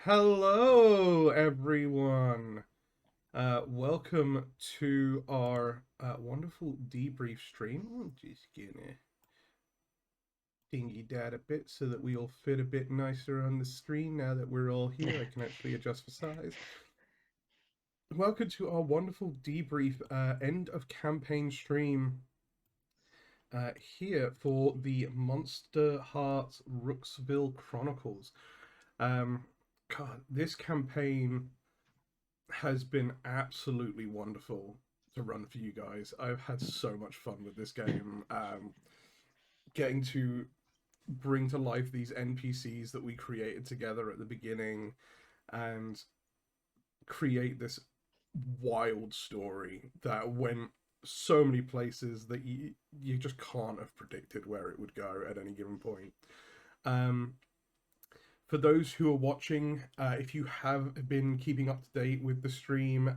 Hello, everyone. Welcome to our wonderful debrief stream. I'm just gonna dingy that a bit so that we all fit a bit nicer on the screen now that we're all here. I can actually adjust for size. Welcome to our wonderful debrief end of campaign stream here for the Monsterhearts Rooksville Chronicles. God, this campaign has been absolutely wonderful to run for you guys. I've had so much fun with this game. Getting to bring to life these NPCs that we created together at the beginning and create this wild story that went so many places that you just can't have predicted where it would go at any given point. Um, for those who are watching, if you have been keeping up to date with the stream,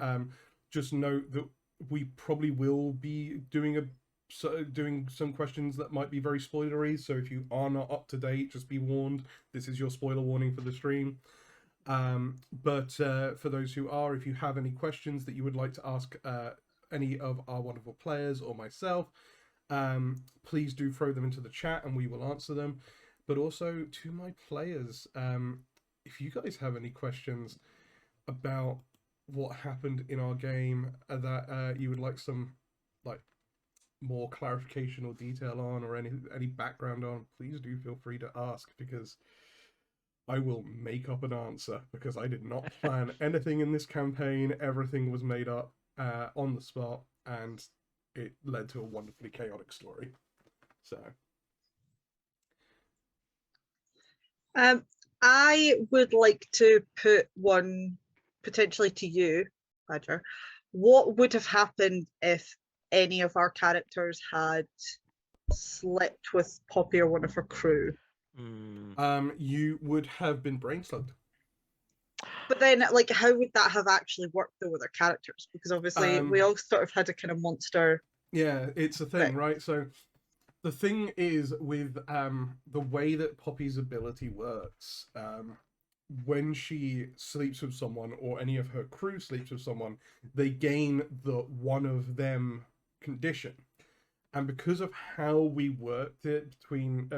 just note that we probably will be doing some questions that might be very spoilery. So if you are not up to date, just be warned. This is your spoiler warning for the stream. But for those who are, if you have any questions that you would like to ask any of our wonderful players or myself, please do throw them into the chat and we will answer them. But also to my players, if you guys have any questions about what happened in our game that you would like some like more clarification or detail on, or any background on, please do feel free to ask, because I will make up an answer, because I did not plan anything in this campaign. Everything was made up on the spot, and it led to a wonderfully chaotic story. So I would like to put one potentially to you, Badger. What would have happened if any of our characters had slept with Poppy or one of her crew? You would have been brain slugged. But then, like, how would that have actually worked though with our characters? Because obviously we all sort of had a kind of monster. Yeah, it's a thing, right? So the thing is with the way that Poppy's ability works, when she sleeps with someone or any of her crew sleeps with someone, they gain the one of them condition. And because of how we worked it between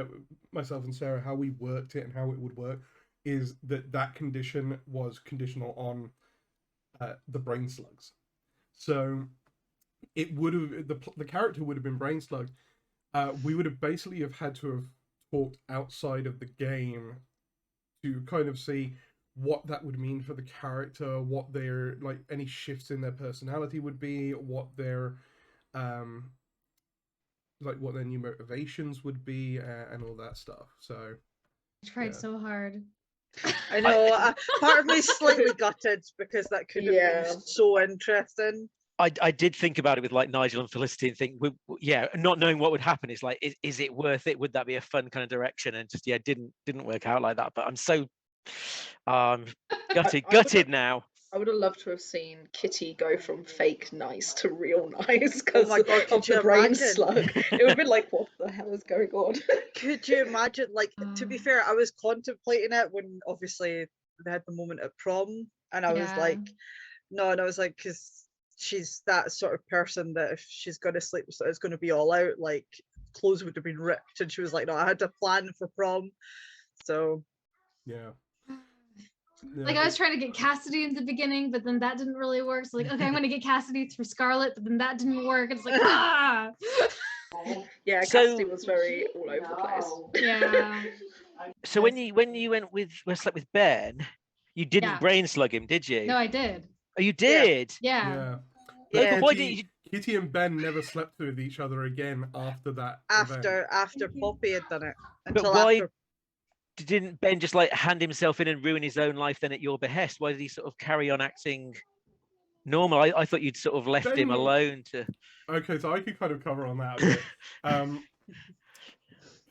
myself and Sarah, how we worked it and how it would work is that condition was conditional on the brain slugs. So it would have the character would have been brain slugged. We would have basically have had to have talked outside of the game to kind of see what that would mean for the character, what their like any shifts in their personality would be, what their like what their new motivations would be, and all that stuff. So I tried so hard. I know. Part of me is slightly gutted because that could have been so interesting. I did think about it with like Nigel and Felicity and think, not knowing what would happen is like, is it worth it? Would that be a fun kind of direction? And just didn't work out like that. But I'm so gutted now. I would have loved to have seen Kitty go from fake nice to real nice because of the brain slug. It would have been like, what the hell is going on? Could you imagine? Like, to be fair, I was contemplating it when obviously they had the moment at prom, and I was like, no, and I was like, because she's that sort of person that if she's going to sleep with someone, it's going to be all out. Like, clothes would have been ripped, and she was like, no, I had to plan for prom. So yeah. Like, I was trying to get Cassidy in the beginning, but then that didn't really work. So like, okay, I'm gonna get Cassidy through Scarlet, but then that didn't work. It's like, ah. Yeah, Cassidy was very all over the place. Yeah. So when you slept with Ben, you didn't brain slug him, did you? No, I did. Oh, you did? Yeah. But why didn't you? Kitty and Ben never slept with each other again after that. After Poppy had done it. But why didn't Ben just like hand himself in and ruin his own life then at your behest? Why did he sort of carry on acting normal? I thought you'd sort of left him alone to. Okay, so I could kind of cover on that a bit.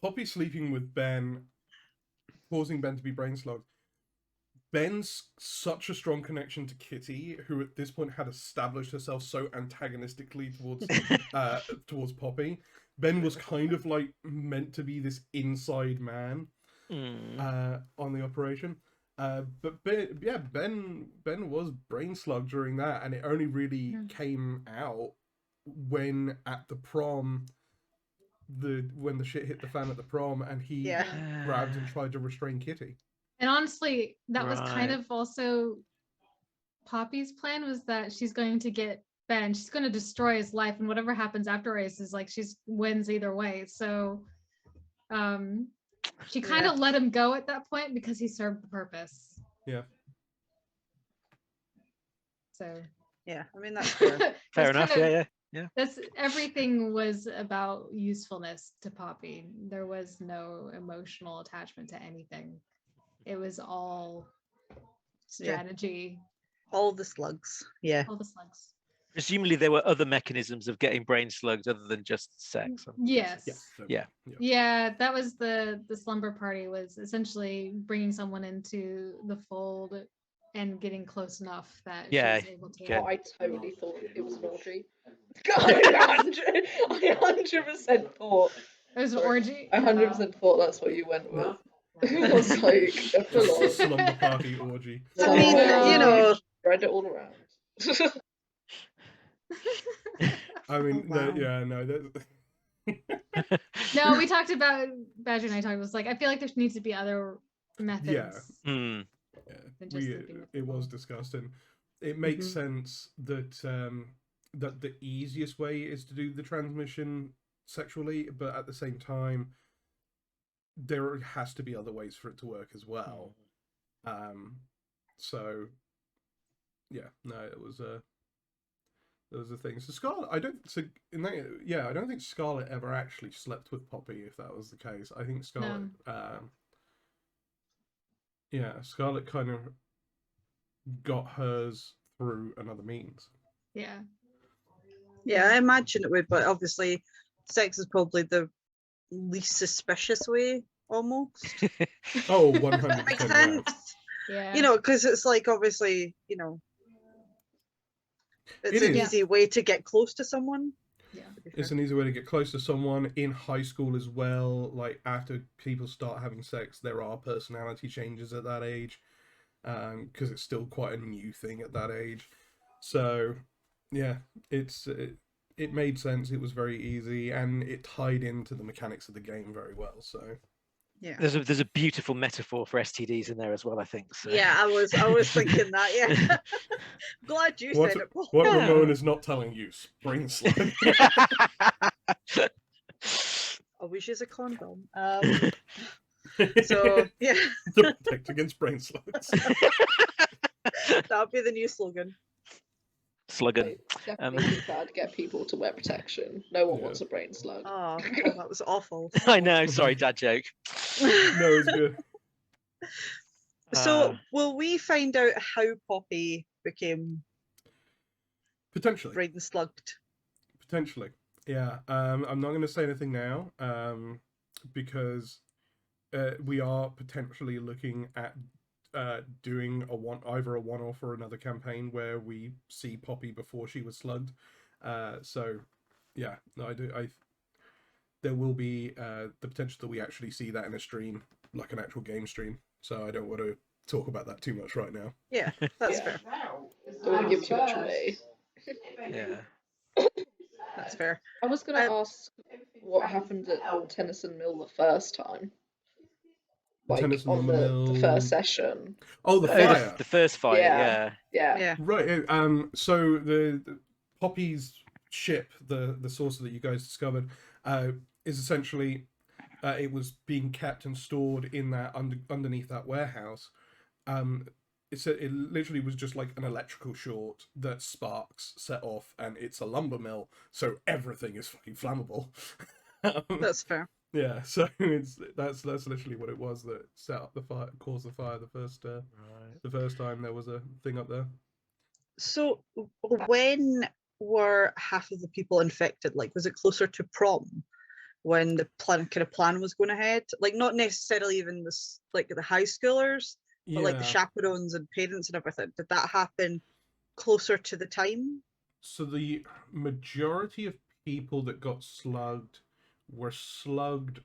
Poppy sleeping with Ben, causing Ben to be brain slugged. Ben's such a strong connection to Kitty, who at this point had established herself so antagonistically towards Poppy. Ben was kind of like meant to be this inside man on the operation. But Ben was brain slugged during that, and it only really came out when at the prom, when the shit hit the fan at the prom, and he grabbed and tried to restrain Kitty. And honestly, that was kind of also Poppy's plan, was that she's going to get Ben, she's going to destroy his life, and whatever happens after race is like she's wins either way. So she kind of let him go at that point because he served the purpose. Yeah. So yeah, I mean that's fair. Fair enough. Yeah. That's everything was about usefulness to Poppy. There was no emotional attachment to anything. It was all strategy. All the slugs. Yeah. All the slugs. Presumably there were other mechanisms of getting brain slugs other than just sex. Yes. Yeah. That was the slumber party, was essentially bringing someone into the fold and getting close enough that she was able to. Oh, I totally thought it was an orgy. I 100% thought it was an orgy. I 100% thought that's what you went with. It was like a full-on slumber party orgy. I mean, you know, spread it all around. I mean, No, we talked about Badger and I talked. It was like, I feel like there needs to be other methods. Yeah. It was discussed, and it makes sense that that the easiest way is to do the transmission sexually, but at the same time, there has to be other ways for it to work as well. So, yeah, no, it was there was a thing. So Scarlet, I don't think Scarlet ever actually slept with Poppy. If that was the case, I think Scarlet, Scarlet kind of got hers through another means. Yeah. Yeah, I imagine it would, but obviously, sex is probably the least suspicious way, almost. Oh, 100%. Makes sense. Yeah. You know, because it's like, obviously, you know, it's an easy way to get close to someone. Yeah. It's an easy way to get close to someone. In high school as well, like after people start having sex, there are personality changes at that age, because it's still quite a new thing at that age. So, yeah, it made sense. It was very easy, and it tied into the mechanics of the game very well. So, yeah, there's a beautiful metaphor for STDs in there as well, I think. So. Yeah, I was thinking that. Yeah, glad you said it. What Ramon is not telling you, spring slug. Always use a condom. So yeah, to protect against brain slugs. That would be the new slogan. Slugging. Definitely try to get people to wear protection. No one wants a brain slug. Oh, that was awful. I know. Sorry, dad joke. No, it's good. So, will we find out how Poppy became potentially brain slugged? Potentially, yeah. I'm not going to say anything now, because we are potentially looking at doing either a one-off or another campaign where we see Poppy before she was slugged. So yeah, no, there will be the potential that we actually see that in a stream, like an actual game stream. So I don't want to talk about that too much right now. Yeah, that's fair. Don't want to give too much away. Yeah, that's fair. I was going to ask what happened at Tennyson Mill the first time. Like on the first session. Oh, the fire. The first fire. Yeah. Right. So the Poppy's ship, the saucer that you guys discovered, is essentially it was being kept and stored in that underneath that warehouse. It literally was just like an electrical short that sparks set off, and it's a lumber mill, so everything is fucking flammable. That's fair. Yeah, so that's literally what it was that set up the fire, caused the fire the first time there was a thing up there. So when were half of the people infected? Like, was it closer to prom when the plan was going ahead? Like, not necessarily even this, like the high schoolers, but like the chaperones and parents and everything. Did that happen closer to the time? So the majority of people that got slugged were slugged,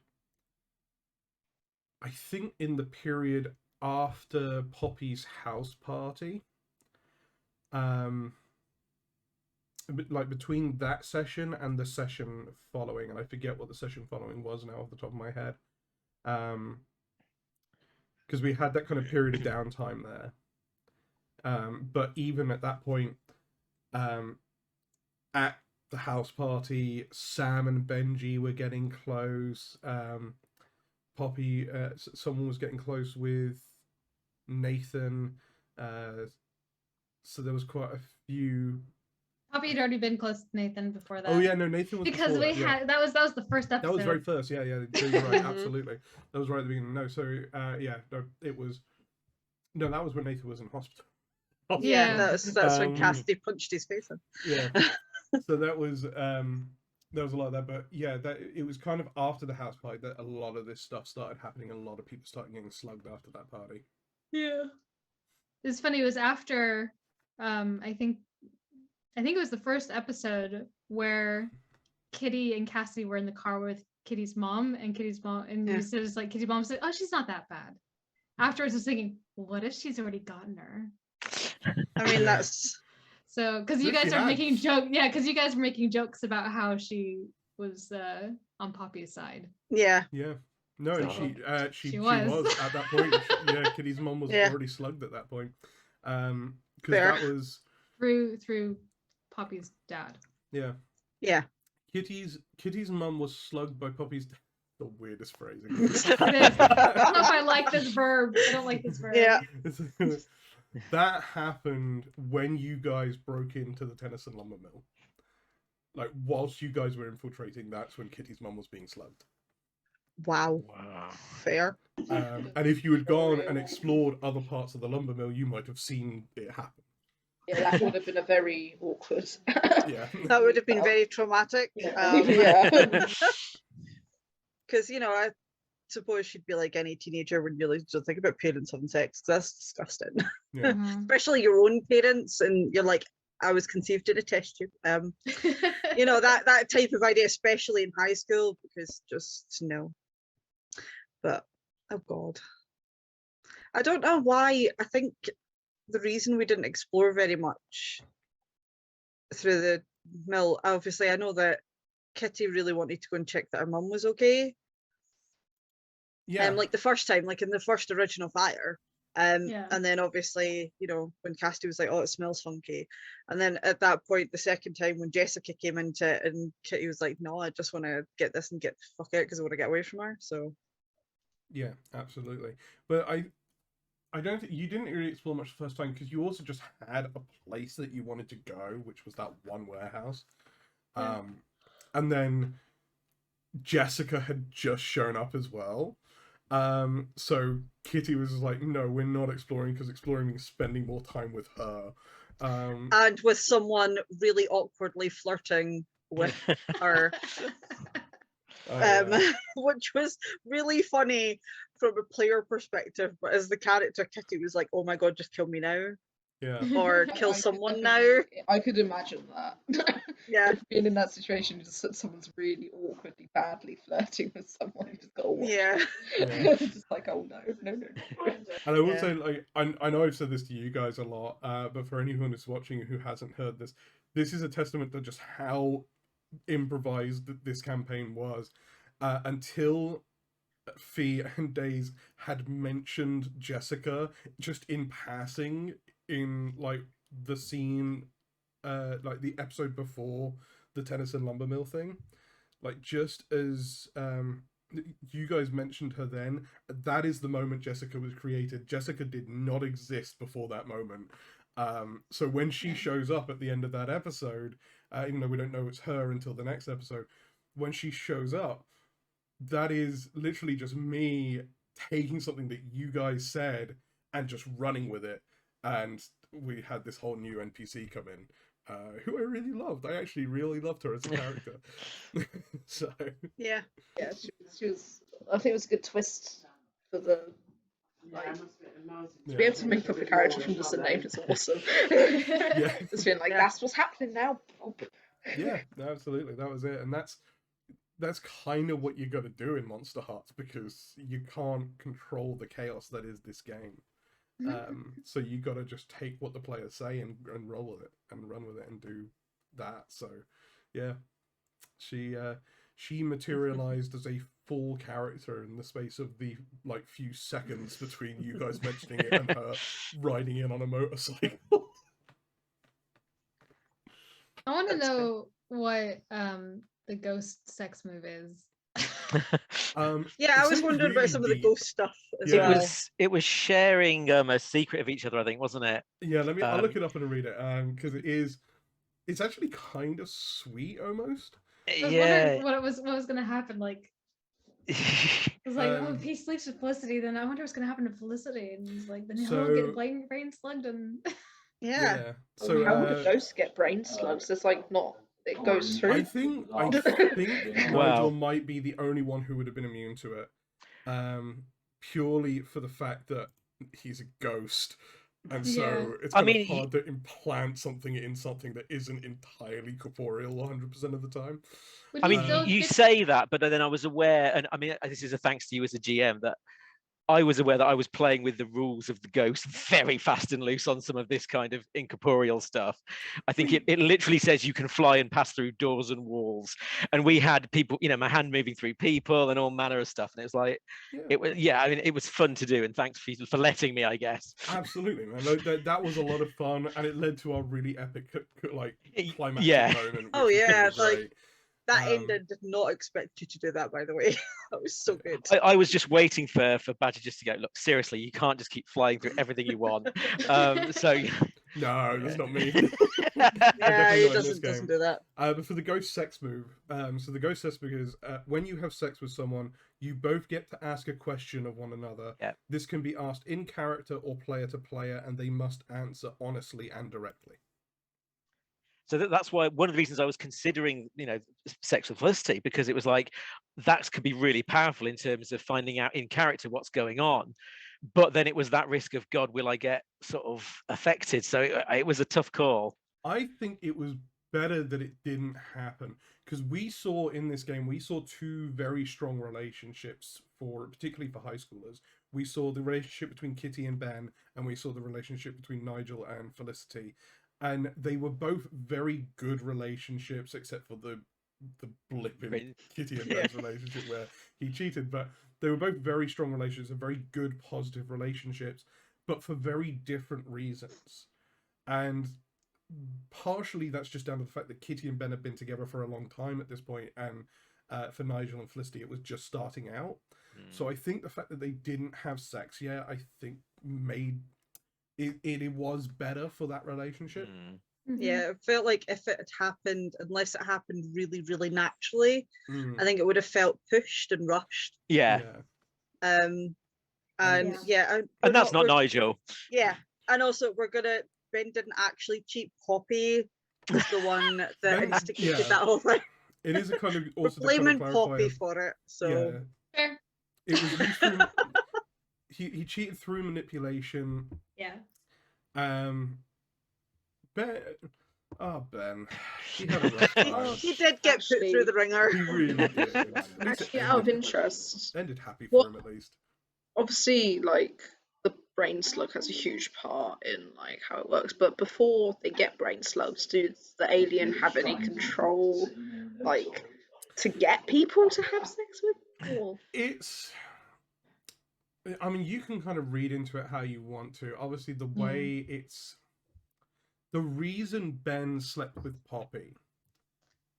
I think, in the period after Poppy's house party. Like between that session and the session following, and I forget what the session following was now off the top of my head, because we had that kind of period of downtime there. But even at that point, at the house party, Sam and Benji were getting close. Poppy, someone was getting close with Nathan. So there was quite a few. Poppy had already been close to Nathan before that. Oh yeah, no, Nathan was because we had that was the first episode. That was very first. Yeah, you're right. Absolutely, that was right at the beginning. No, so yeah, no, it was. No, that was when Nathan was in hospital. Yeah, that's when Cassidy punched his face in. Yeah, so that was a lot of that, but yeah, that it was kind of after the house party that a lot of this stuff started happening, and a lot of people started getting slugged after that party. Yeah, it's funny. It was after, I think it was the first episode where Kitty and Cassidy were in the car with Kitty's mom, and we said, it's like Kitty's mom said, "Oh, she's not that bad." Afterwards, I was thinking, what if she's already gotten her? I mean, that's so because you guys are making jokes. Yeah, because you guys were making jokes about how she was on Poppy's side. Yeah. Yeah. No, so, and she was at that point. Kitty's mom was already slugged at that point. Because that was through Poppy's dad. Yeah. Yeah. Kitty's mom was slugged by Poppy's dad. The weirdest phrasing. I don't know if I like this verb. I don't like this verb. Yeah. That happened when you guys broke into the Tennyson lumber mill. Like, whilst you guys were infiltrating, that's when Kitty's mum was being slugged. Wow. Fair. And if you had gone and explored other parts of the lumber mill, you might have seen it happen. Yeah, that would have been a very awkward. Yeah. That would have been very traumatic. Yeah. Because, I suppose she'd be like any teenager when you don't think about parents having sex. That's disgusting. Yeah. Especially your own parents, and you're like, I was conceived in a test tube. That type of idea, especially in high school, because just no. But oh god, I don't know why. I think the reason we didn't explore very much through the mill, obviously I know that Kitty really wanted to go and check that her mum was okay. Yeah. Like the first time, like in the first original fire. And then obviously, when Cassidy was like, "Oh, it smells funky," and then at that point, the second time when Jessica came into it, and Kitty was like, "No, I just want to get this and get the fuck out because I want to get away from her." So yeah, absolutely. But I don't think you didn't really explore much the first time, because you also just had a place that you wanted to go, which was that one warehouse. And then Jessica had just shown up as well. So Kitty was like, "No, we're not exploring, because exploring means spending more time with her." And with someone really awkwardly flirting with her. Which was really funny from a player perspective, but as the character, Kitty was like, "Oh my god, just kill me now." Yeah. Or kill someone now. I could imagine that. Yeah. Being in that situation, just someone's really awkwardly, badly flirting with someone, you just got to watch. Yeah. Just like, oh no. And I will say, like, I know I've said this to you guys a lot, but for anyone who's watching who hasn't heard this, this is a testament to just how improvised this campaign was. Until Fee and Days had mentioned Jessica just in passing in like the scene, like the episode before the Tennyson lumber mill thing, like just as you guys mentioned her then, that is the moment Jessica was created. Jessica did not exist before that moment. So when she shows up at the end of that episode, even though we don't know it's her until the next episode, when she shows up, that is literally just me taking something that you guys said and just running with it. And we had this whole new NPC come in, who I really loved. I actually really loved her as a character. So yeah, she was. I think it was a good twist for the. Like, to be able to make up a character from just a name is awesome. Just being like, that's what's happening now. Yeah, absolutely, that was it, and that's that's kind of what you got to do in Monster Hearts, because you can't control the chaos that is this game. So you got to just take what the players say and roll with it and run with it and do that. So yeah, she materialized as a full character in the space of the like few seconds between you guys mentioning it and her riding in on a motorcycle. I want to know what the ghost sex move is. Yeah, I was wondering about some of the ghost stuff as well. It was sharing a secret of each other, I think, wasn't it? Yeah, I'll look it up and read it, because it's actually kind of sweet almost. I was wondering what was going to happen. Like, I was like, oh, if he sleeps with Felicity, then I wonder what's going to happen to Felicity. And he's like, then he'll get brain slugged and. Yeah. So how would a ghost get brain slugs? It's like not. It goes through. I think Nigel might be the only one who would have been immune to it, purely for the fact that he's a ghost, and so it's kind of hard to implant something in something that isn't entirely corporeal 100% of the time. I mean, you say that, but then I was aware, and I mean, this is a thanks to you as a GM, that I was aware that I was playing with the rules of the ghost very fast and loose on some of this kind of incorporeal stuff. I think it literally says you can fly and pass through doors and walls. And we had people, my hand moving through people and all manner of stuff. And it was like, I mean, it was fun to do. And thanks for letting me, I guess. Absolutely, man. That was a lot of fun. And it led to our really epic, like, climactic moment. Oh, yeah. Like, that ending did not expect you to do that, by the way. That was so good. I was just waiting for Badger just to go, look, seriously, you can't just keep flying through everything you want. So no, that's not me. Yeah, he doesn't do that. But for the ghost sex move, so the ghost sex move is when you have sex with someone, you both get to ask a question of one another. Yeah. This can be asked in character or player to player, and they must answer honestly and directly. So that's why one of the reasons I was considering, sex with Felicity, because it was like that could be really powerful in terms of finding out in character what's going on. But then it was that risk of, God, will I get sort of affected? So it was a tough call. I think it was better that it didn't happen, because we saw in this game, two very strong relationships particularly for high schoolers. We saw the relationship between Kitty and Ben, and we saw the relationship between Nigel and Felicity. And they were both very good relationships, except for the blip in Kitty and Ben's relationship where he cheated. But they were both very strong relationships and very good, positive relationships, but for very different reasons. And partially that's just down to the fact that Kitty and Ben have been together for a long time at this point, and for Nigel and Felicity, it was just starting out. So I think the fact that they didn't have sex, I think made it was better for that relationship. Yeah, it felt like if it had happened, unless it happened really, really naturally, I think it would have felt pushed and rushed. And that's not Nigel. Yeah, and also Ben didn't actually cheat. Poppy was the one that instigated that whole thing. It is a kind of also we're blaming Poppy for it. So it was used through, he cheated through manipulation. Yeah. Ben. He had a rough time. He did get put through the ringer. He really did. Actually, out of interest, ended happy for him at least. Obviously, like the brain slug has a huge part in like how it works. But before they get brain slugs, does the alien have any control, like to get people to have sex with? Or? I mean, you can kind of read into it how you want to. Obviously, the way the reason Ben slept with Poppy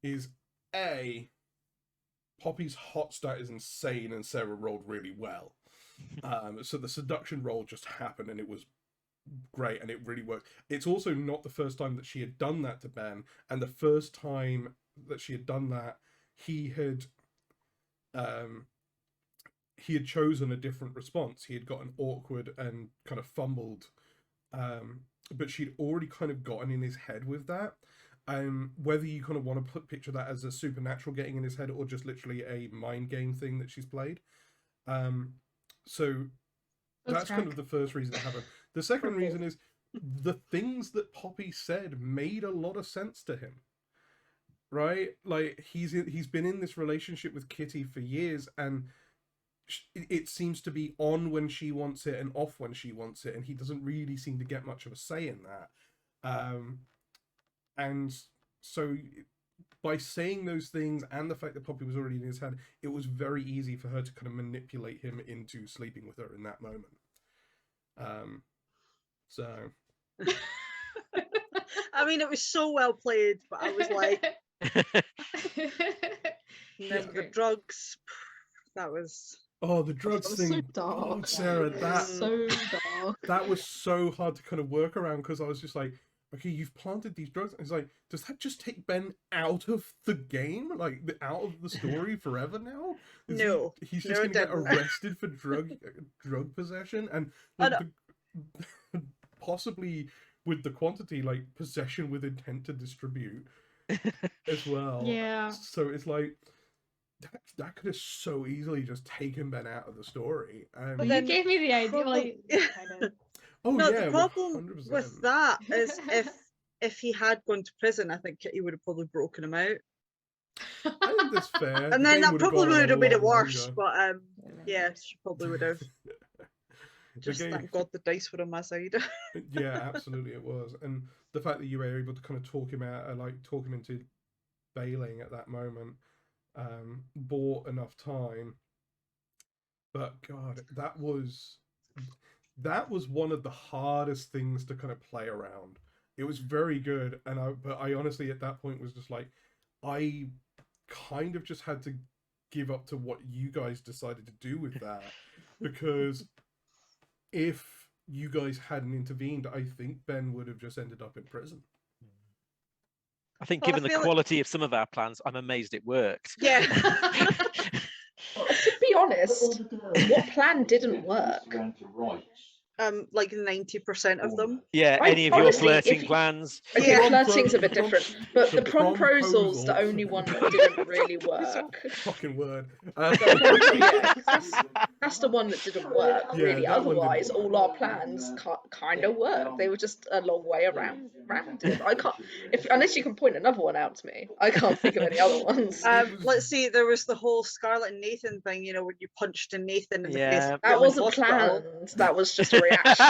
is Poppy's hot stat is insane and Sarah rolled really well. So the seduction roll just happened and it was great and it really worked. It's also not the first time that she had done that to Ben, and the first time that she had done that, he had chosen a different response. He had gotten awkward and kind of fumbled, but she'd already kind of gotten in his head with that. Whether you kind of want to picture that as a supernatural getting in his head or just literally a mind game thing that she's played. So that's kind of the first reason it happened. The second reason is the things that Poppy said made a lot of sense to him. right? Like he's been in this relationship with Kitty for years, and it seems to be on when she wants it and off when she wants it, and he doesn't really seem to get much of a say in that. And so by saying those things and the fact that Poppy was already in his head, it was very easy for her to kind of manipulate him into sleeping with her in that moment. So I mean, it was so well played, but I was like, and then the drugs, that was... Oh, the drugs thing. So dark. Oh, Sarah, So dark. that was so hard to kind of work around, because I was just like, okay, you've planted these drugs. And it's like, does that just take Ben out of the game? Like, out of the story forever now? No. He's just going to get arrested for drug possession, and like, possibly with the quantity, like possession with intent to distribute as well. Yeah. So it's like, that could have so easily just taken Ben out of the story. But you gave me the idea. Like, oh no, yeah, the problem 100%. with that is if he had gone to prison, I think he would have probably broken him out. I think that's fair. And then that probably would have made it worse. But yeah, she probably would have. Just thank God the dice were on my side. Yeah, absolutely it was. And the fact that you were able to kind of talk him out, like talk him into bailing at that moment, bought enough time. But God, that was one of the hardest things to kind of play around. It was very good, but I honestly at that point was just like, I kind of just had to give up to what you guys decided to do with that, because if you guys hadn't intervened, I think Ben would have just ended up in prison. I think, given the quality of some of our plans, I'm amazed it worked. Yeah. To be honest, what plan didn't work? Like 90% of them. Yeah, any of your flirting plans. Okay, flirting's a bit different, but the promposal's the only one that didn't really work. Fucking word. That's the one that didn't work, really. Otherwise, all our plans kind of worked. They were just a long way around it. I can't, unless you can point another one out to me, I can't think of any other ones. Let's see, there was the whole Scarlett and Nathan thing, when you punched in Nathan in the face. That wasn't planned. That was just a reaction.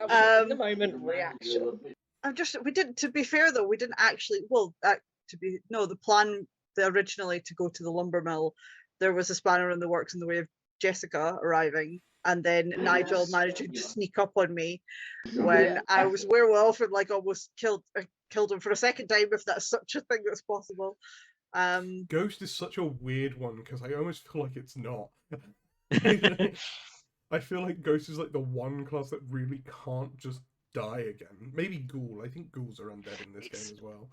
In the moment reaction. To be fair though, we didn't actually, the plan originally to go to the lumber mill, there was a spanner in the works in the way of Jessica arriving, and then Nigel managing to sneak up on me when I was werewolf and like almost killed him for a second time, if that's such a thing that's possible. Ghost is such a weird one, because I almost feel like it's not. I feel like Ghost is like the one class that really can't just die again. Maybe Ghoul. I think Ghouls are undead in this game as well.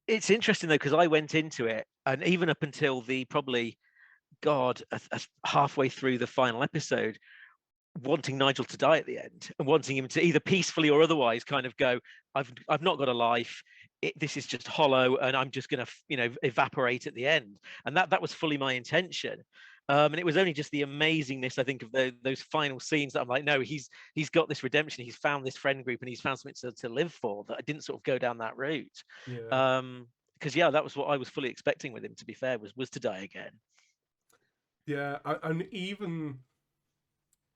It's interesting though, because I went into it, and even up until halfway through the final episode, wanting Nigel to die at the end, and wanting him to either peacefully or otherwise kind of go, I've not got a life. This is just hollow, and I'm just going to, evaporate at the end. And that was fully my intention. And it was only just the amazingness, I think, of those final scenes that I'm like, no, he's got this redemption. He's found this friend group, and he's found something to live for, that I didn't sort of go down that route. Yeah. Because that was what I was fully expecting with him, to be fair, was to die again. Yeah, and even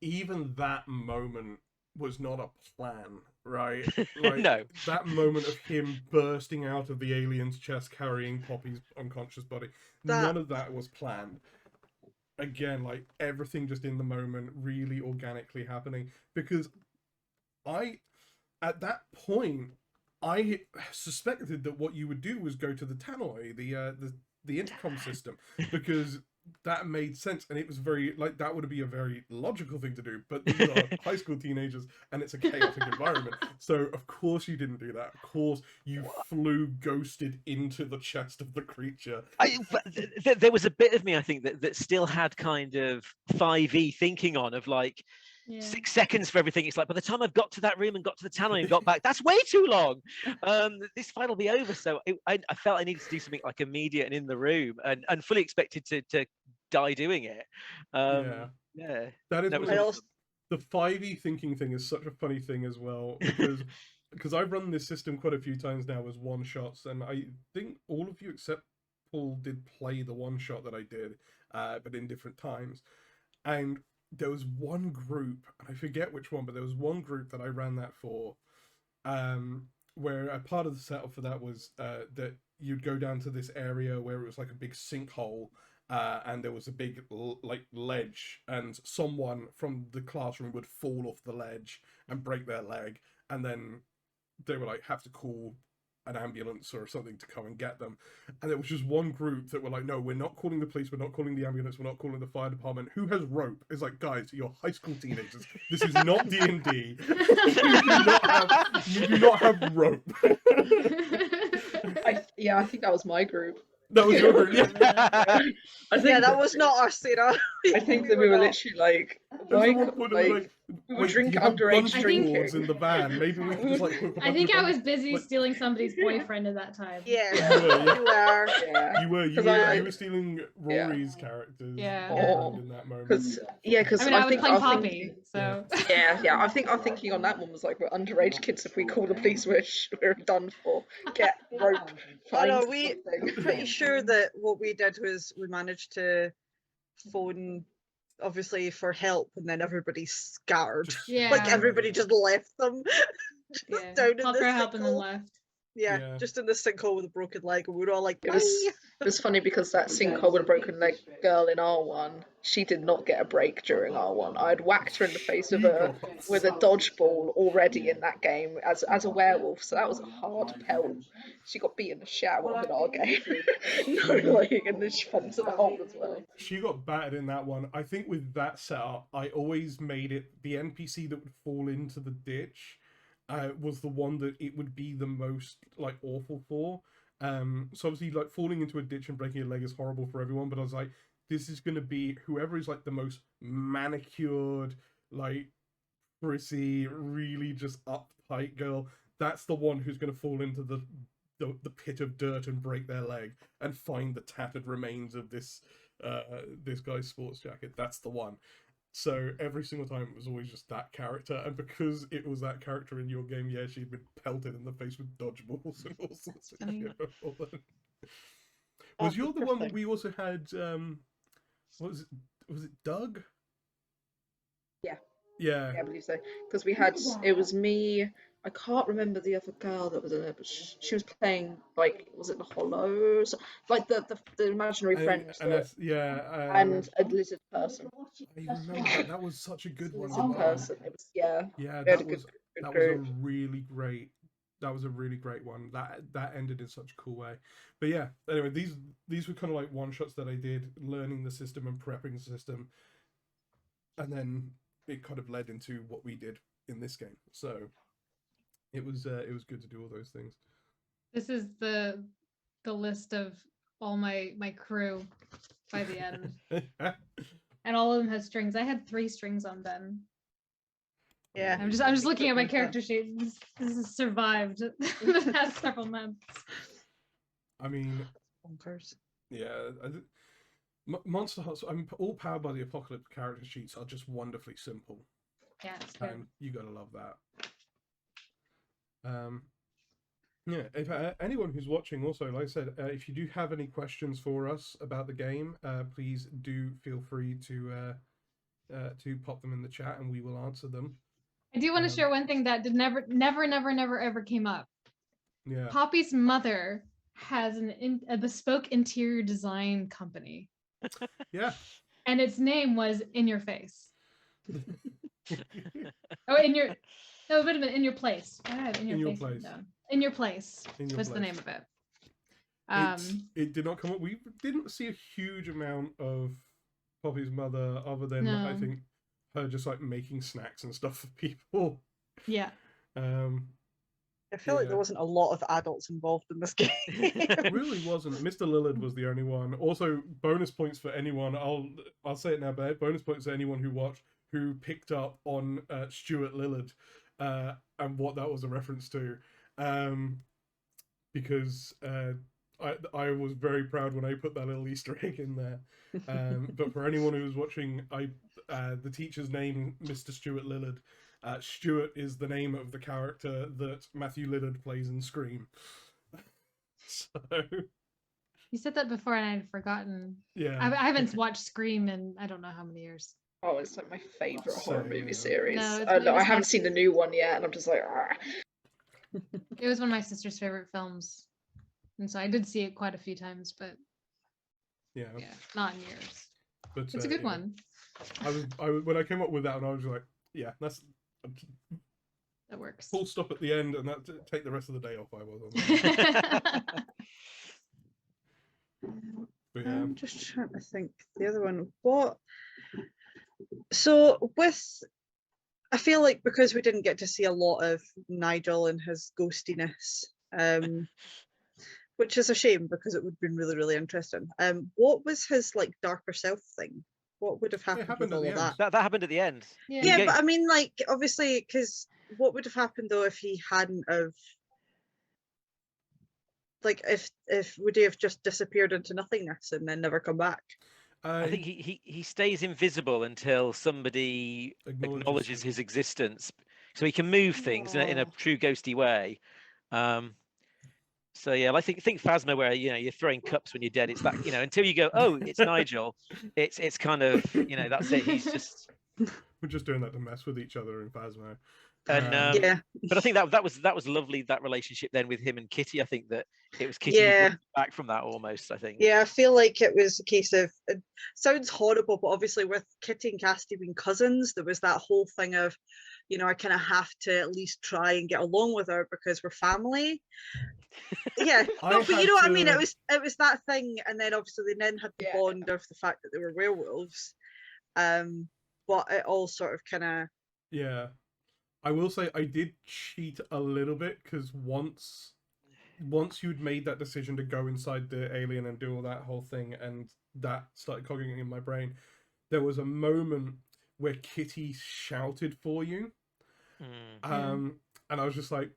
that moment was not a plan, right? Like, no. That moment of him bursting out of the alien's chest carrying Poppy's unconscious body, none of that was planned. Again, like everything just in the moment, really organically happening. Because at that point, I suspected that what you would do was go to the tannoy, the intercom system, because that made sense, and it was very like that would be a very logical thing to do. But these are high school teenagers, and it's a chaotic environment. So of course you didn't do that. Of course you flew ghosted into the chest of the creature. There was a bit of me, I think, that still had kind of 5e thinking on, of like 6 seconds for everything. It's like, by the time I've got to that room and got to the tannoy and got back, that's way too long. This fight will be over. So I felt I needed to do something like immediate and in the room, and fully expected to die doing it. That is awesome. The 5e thinking thing is such a funny thing as well, because because I've run this system quite a few times now as one shots, and I think all of you except Paul did play the one shot that I did, but in different times. And there was one group, and I forget which one, but there was one group that I ran that for, where a part of the setup for that was that you'd go down to this area where it was like a big sinkhole, and there was a big like ledge, and someone from the classroom would fall off the ledge and break their leg, and then they would like have to call an ambulance or something to come and get them. And there was just one group that were like, no, we're not calling the police, we're not calling the ambulance, we're not calling the fire department. Who has rope? It's like, guys, you're high school teenagers. This is not D&D. You do not have rope. I think that was my group. That was your group. Yeah, that was not us, Sarah. I think that we were literally like we were drinking underage drinking in the van. Maybe we could just like. I think I was busy stealing somebody's boyfriend at that time. Yeah, you were. You were stealing Rory's characters. Yeah. In that moment. Because I mean, I was playing Poppy, so. Yeah. I think our thinking on that one was like, we're underage kids. If we call the police, we're done for. Get rope. I'm pretty sure that what we did was we managed to phone obviously for help, and then everybody scattered. Yeah. Like everybody just left them. Yeah. Down in Called the for help and then sinkhole. left. Yeah, just in the sinkhole with a broken leg, and we were all like, it was funny because that sinkhole with a broken leg girl in R1, she did not get a break during R1. I had whacked her in the face with a dodgeball already in that game as a werewolf, so that was a hard pelt. She got beaten the shit out of in our game. And then she fell into the hole as well. She got battered in that one. I think with that setup, I always made it the NPC that would fall into the ditch was the one that it would be the most like awful for. So obviously like falling into a ditch and breaking your leg is horrible for everyone, but I was like, this is going to be whoever is like the most manicured, like prissy, really just uptight girl. That's the one who's going to fall into the pit of dirt and break their leg and find the tattered remains of this guy's sports jacket. That's the one. So every single time it was always just that character, and because it was that character in your game, yeah, she'd been pelted in the face with dodgeballs and all sorts of shit. Was you the one that we also had? What was it? Was it Doug? Yeah, I believe so. Because we had, it was me. I can't remember the other girl that was in it, but she was playing like, was it the Hollows? Like the imaginary friend. And a lizard person. I remember that was such a good one. Lizard person. It was that was a really great. That was a really great one. That ended in such a cool way. But yeah, anyway, these were kind of like one shots that I did, learning the system and prepping the system, and then it kind of led into what we did in this game. So it was good to do all those things. This is the list of all my crew by the end. And all of them had strings. I had 3 strings on Ben. Yeah. I'm just looking at my character sheet. This has survived the past several months. I mean, bonkers. Yeah, Monsterhearts. I mean, all Powered by the Apocalypse character sheets are just wonderfully simple. Yeah, it's good. And you gotta love that. Yeah, if anyone who's watching also, like I said, if you do have any questions for us about the game, please do feel free to pop them in the chat and we will answer them. I do want to share one thing that never ever came up. Yeah. Poppy's mother has a bespoke interior design company. Yeah. And its name was In Your Face. Oh, wait a minute, In Your Place. In Your Place. In Your Place was the name of it. It did not come up. We didn't see a huge amount of Poppy's mother other than I think her just like making snacks and stuff for people. Yeah. I feel like there wasn't a lot of adults involved in this game. It really wasn't. Mr. Lillard was the only one. Also, bonus points for anyone. I'll say it now, but bonus points for anyone who watched who picked up on Stuart Lillard and what that was a reference to. Because I was very proud when I put that little Easter egg in there. But for anyone who was watching, the teacher's name, Mr. Stuart Lillard, Stuart is the name of the character that Matthew Lillard plays in Scream. So You said that before and I'd forgotten. yeah, I haven't watched Scream in I don't know how many years. Oh, it's like my favorite horror Same, movie yeah. series. No, it I was haven't seen the new one yet, and I'm just like, It was one of my sister's favorite films. And so I did see it quite a few times, but yeah, not in years. but It's a good one. I was when I came up with that, and I was like, yeah, that's That works. full stop at the end, and that take the rest of the day off. I was on that. But, yeah. I'm just trying to think the other one. What? So I feel like because we didn't get to see a lot of Nigel and his ghostiness, which is a shame because it would have been really, really interesting. What was his like darker self thing? What would have happened with all of that? That happened at the end. Yeah, but I mean, like, obviously, because what would have happened though if he hadn't have, like, if would he have just disappeared into nothingness and then never come back? I think he stays invisible until somebody acknowledges his existence, so he can move things in a true ghosty way. So yeah, I think Phasma, where you're throwing cups when you're dead. It's that until you go, oh, it's Nigel. It's kind of that's it. He's just we're just doing that to mess with each other in Phasma. And yeah, but I think that was lovely, that relationship then with him and Kitty. I think that it was Kitty who brought him back from that almost. I think. Yeah, I feel like it was a case of, it sounds horrible, but obviously with Kitty and Cassidy being cousins, there was that whole thing of, I kind of have to at least try and get along with her because we're family. Yeah, no, but you know what I mean. It was that thing, and then obviously they then had the bond of the fact that they were werewolves. But it all sort of kind of. Yeah, I will say I did cheat a little bit because once you'd made that decision to go inside the alien and do all that whole thing, and that started cogging in my brain, there was a moment where Kitty shouted for you, and I was just like,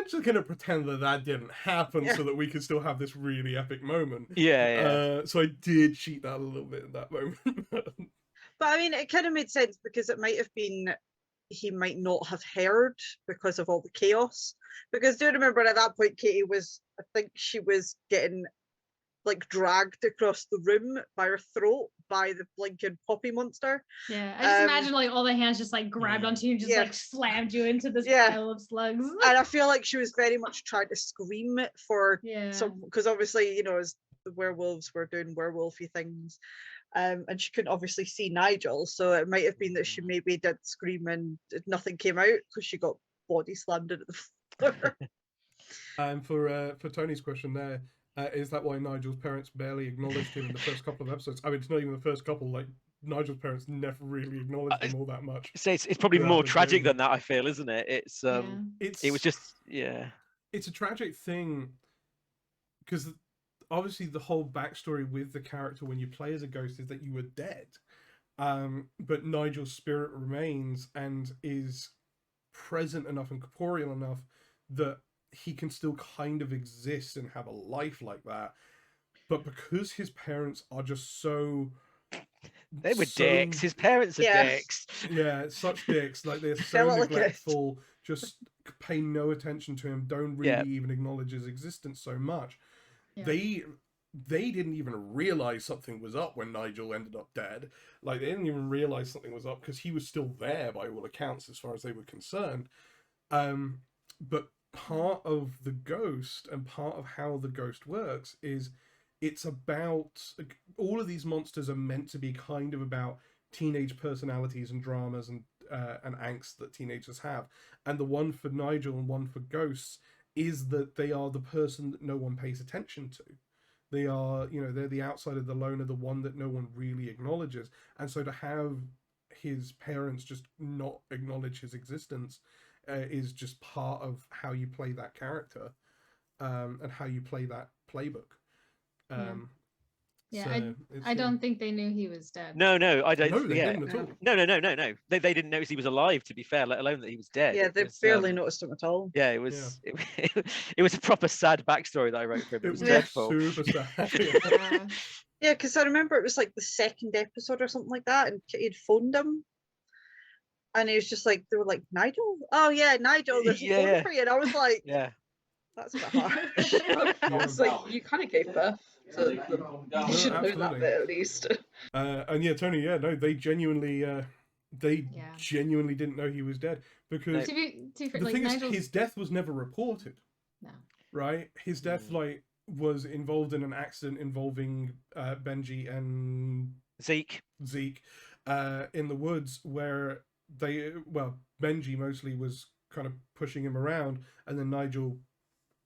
just gonna pretend that didn't happen so that we could still have this really epic moment. So I did cheat that a little bit in that moment. But I mean, it kind of made sense because it might have been he might not have heard because of all the chaos. Because do you remember at that point, Katie was, I think she was getting like dragged across the room by her throat by the blinking poppy monster. Yeah, I just imagine like all the hands just like grabbed onto you and just like slammed you into this pile of slugs. And I feel like she was very much trying to scream for some, because obviously, as the werewolves were doing werewolfy things. And she couldn't obviously see Nigel, so it might have been that she maybe did scream and nothing came out because she got body slammed into the floor. And for Tony's question there, is that why Nigel's parents barely acknowledged him in the first couple of episodes? I mean, it's not even the first couple. Like Nigel's parents never really acknowledged him all that much. So it's probably more tragic than that. I feel, isn't it? It was just It's a tragic thing because obviously the whole backstory with the character when you play as a ghost is that you were dead, but Nigel's spirit remains and is present enough and corporeal enough that he can still kind of exist and have a life like that. But because his parents are just they were dicks. His parents are dicks. Yeah, such dicks. Like they're so neglectful, just pay no attention to him, don't really even acknowledge his existence so much. They didn't even realize something was up when Nigel ended up dead. Like they didn't even realize something was up because he was still there by all accounts as far as they were concerned. But part of the ghost and part of how the ghost works is it's about all of these monsters are meant to be kind of about teenage personalities and dramas and angst that teenagers have. And the one for Nigel and one for ghosts is that they are the person that no one pays attention to. They are, they're the outsider, the loner, the one that no one really acknowledges. And so to have his parents just not acknowledge his existence is just part of how you play that character and how you play that playbook. I don't think they knew he was dead. No, I don't. No, they didn't at all. No. They didn't notice he was alive. To be fair, let alone that he was dead. Yeah, they barely noticed him at all. Yeah, it was. Yeah. It was a proper sad backstory that I wrote for him. It was dreadful. Super sad. Yeah, because I remember it was like the second episode or something like that, and Kitty had phoned him, And he was just like, they were like, Nigel? Oh yeah, Nigel, there's a phone for you. And I was like, yeah, that's a bit harsh. It's like, you kind of gave birth to them. You should know that absolutely. bit at least. And yeah, Tony, yeah, no, they genuinely didn't know he was dead, because To be fair, the like, thing is, Nigel's... his death was never reported. No. Right? His death like was involved in an accident involving Benji and Zeke in the woods, where Benji mostly was kind of pushing him around, and then Nigel,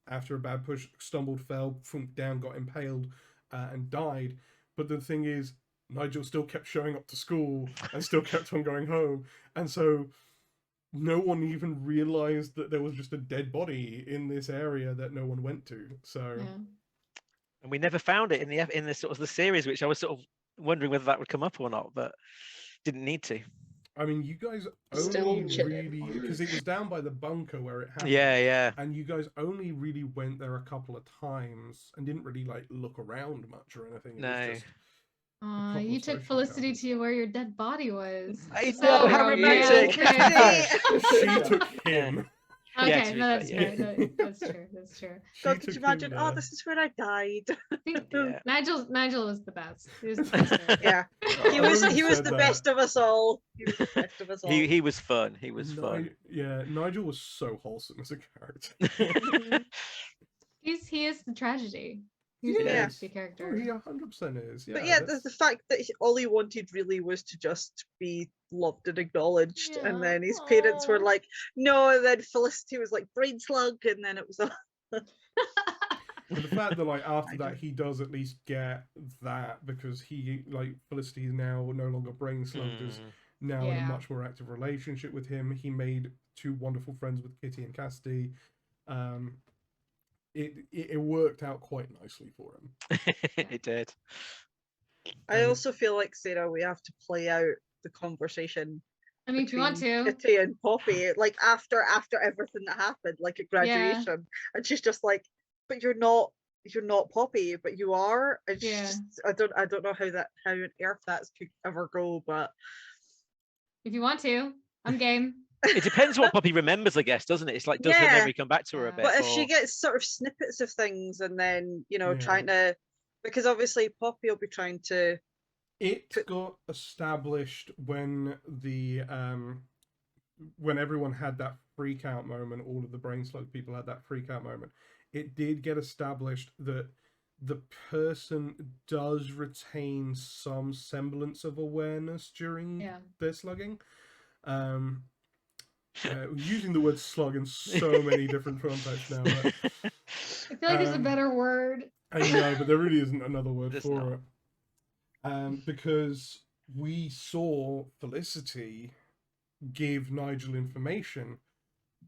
after a bad push, stumbled, fell, thunked down, got impaled, and died. But the thing is, Nigel still kept showing up to school and still kept on going home, and so no one even realized that there was just a dead body in this area that no one went to. So, and we never found it in the sort of the series, which I was sort of wondering whether that would come up or not, but didn't need to. I mean, you guys Still only chilling. really, because it was down by the bunker where it happened. Yeah. And you guys only really went there a couple of times and didn't really like look around much or anything. It was just you took Felicity to where your dead body was. I know, how romantic. She took him. Okay, no, that's true. That's true. God, could you imagine? Oh, this is where I died. Nigel was the best. He was the best. Yeah, he was the best of us all. He was the best of us all. He was fun. He was fun. Yeah, Nigel was so wholesome as a character. He is the tragedy. He's He the is. nasty character. Oh, he 100% is. Yeah, But yeah, the fact that all he wanted really was to just be loved and acknowledged, and then his parents were like, no, and then Felicity was like, brain slug, and then it was all... But the fact that like after that he does at least get that, because he, like, Felicity is now no longer brain slugged, is now in a much more active relationship with him. He made 2 wonderful friends with Kitty and Cassidy. It worked out quite nicely for him. It did. I also feel like, Sarah, we have to play out the conversation. I mean, if you want to. Kitty and Poppy, like after everything that happened, like at graduation, and she's just like, but you're not Poppy, but you are. And she's just, I don't know how on earth that could ever go, but if you want to, I'm game. It depends what Poppy remembers, I guess, doesn't it? It's like, does her memory come back to her a bit? But if she gets sort of snippets of things, and then, trying to, because obviously Poppy will be trying to... It got established when when everyone had that freak out moment, all of the brain slug people had that freak out moment. It did get established that the person does retain some semblance of awareness during their slugging. Using the word slug in so many different contexts now. But, I feel like there's a better word. I know, but there really isn't another word for it. Because we saw Felicity give Nigel information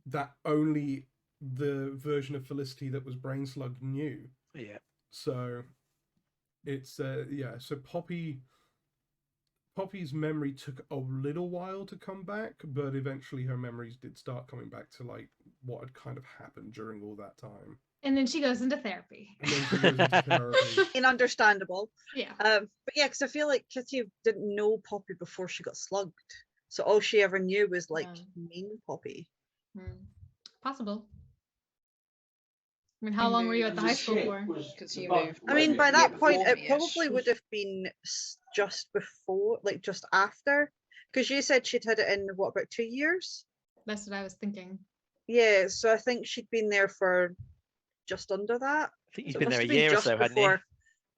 that only the version of Felicity that was brain slugged knew. Yeah. So it's so Poppy's memory took a little while to come back, but eventually her memories did start coming back to like what had kind of happened during all that time. And then she goes into therapy. And then she goes into therapy. Understandable. Yeah. But yeah, because I feel like Kitty didn't know Poppy before she got slugged, so all she ever knew was like mean Poppy. Possible. I mean, how long were you at the high school for? Because you moved. I mean, by that point, it probably would have been just before, like just after, because you said she'd had it in what, about 2 years? That's what I was thinking. Yeah, so I think she'd been there for just under that. I think you've been there a year or so, hadn't you?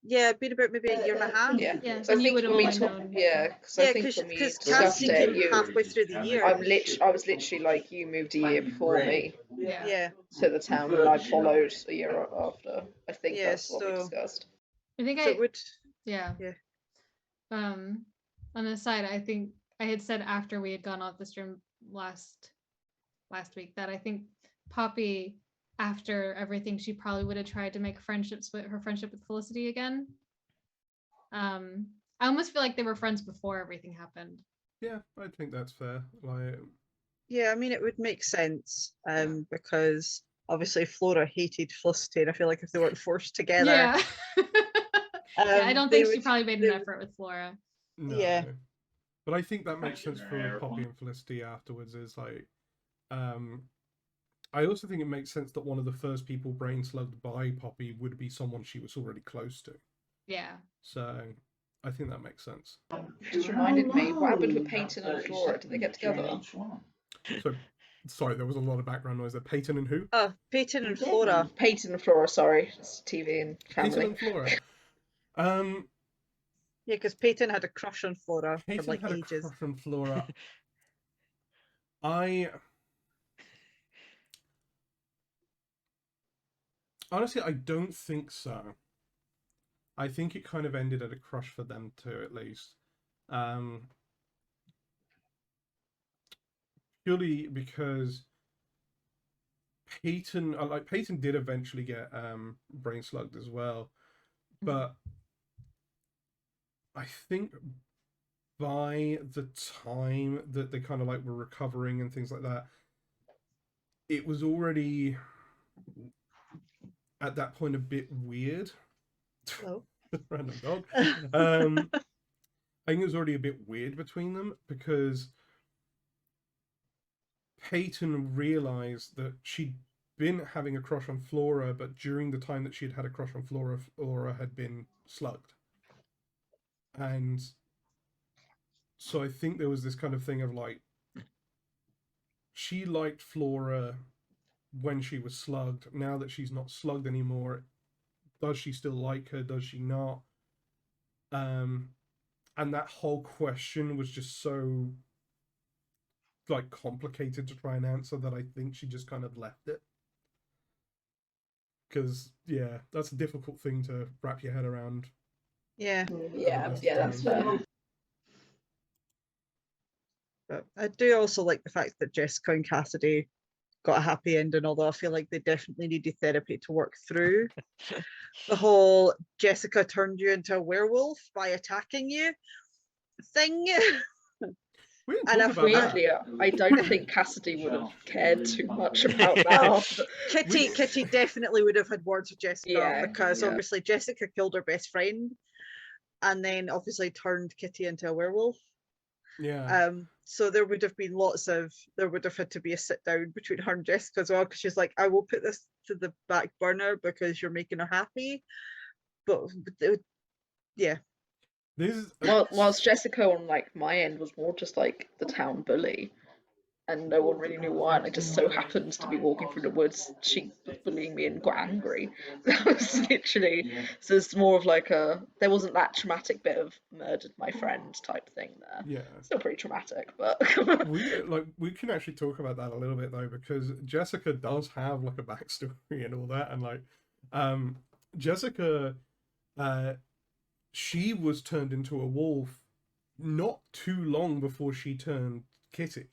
Yeah, been about maybe a year and a half. Yeah, so I think when we known. Because Cassie came halfway through the year. I was literally like, you moved a year before me. Yeah. To the town, and I followed a year after. I think that's what we discussed. I think so it would. Yeah. On the side, I think I had said after we had gone off the stream last week that I think Poppy, after everything, she probably would have tried to make her friendship with Felicity again. I almost feel like they were friends before everything happened. Yeah, I think that's fair. Like, yeah, I mean, it would make sense, because obviously Flora hated Felicity, and I feel like if they weren't forced together, I don't think she probably made an effort with Flora. No. Yeah. But I think that makes sense for Poppy and Felicity afterwards. Is like, I also think it makes sense that one of the first people brain slugged by Poppy would be someone she was already close to. Yeah. So I think that makes sense. Just reminded me, what happened with Peyton and Flora? Did they get together? So, sorry, there was a lot of background noise there. Peyton and who? Oh, Peyton and Flora. Peyton and Flora, sorry. It's TV and family. Peyton and Flora. Yeah, because Peyton had a crush on Flora Peyton for like had ages. a crush on Flora. Honestly, I don't think so. I think it kind of ended at a crush for them too, at least. Purely because Peyton did eventually get brain slugged as well, but I think by the time that they kind of like were recovering and things like that, it was already at that point a bit weird. Hello. Random dog. I think it was already a bit weird between them because Peyton realized that she'd been having a crush on Flora, but during the time that she'd had a crush on Flora, Flora had been slugged. And so I think there was this kind of thing of like, she liked Flora when she was slugged. Now that she's not slugged anymore, does she still like her? Does she not? And that whole question was just so like complicated to try and answer that I think she just kind of left it. Because yeah, that's a difficult thing to wrap your head around. Yeah. Yeah, that's fair. But I do also like the fact that Jessica and Cassidy got a happy ending, although I feel like they definitely needed therapy to work through the whole Jessica turned you into a werewolf by attacking you thing. We didn't talk about Weirdly, that. I don't think Cassidy would have cared too much about that. Kitty definitely would have had words with Jessica, Yeah, because yeah. obviously Jessica killed her best friend and then obviously turned Kitty into a werewolf. Yeah. So there would have had to be a sit down between her and Jessica as well, because she's like, I will put this to the back burner because you're making her happy. But yeah. Whilst Jessica on like my end was more just like the town bully, and no one really knew why, and I just so happens to be walking through the woods, she was bullying me and got angry. That was literally, so it's more of like there wasn't that traumatic bit of murdered my friend type thing there. Yeah. Still pretty traumatic, but we can actually talk about that a little bit though, because Jessica does have like a backstory and all that, and like Jessica she was turned into a wolf not too long before she turned Kitty.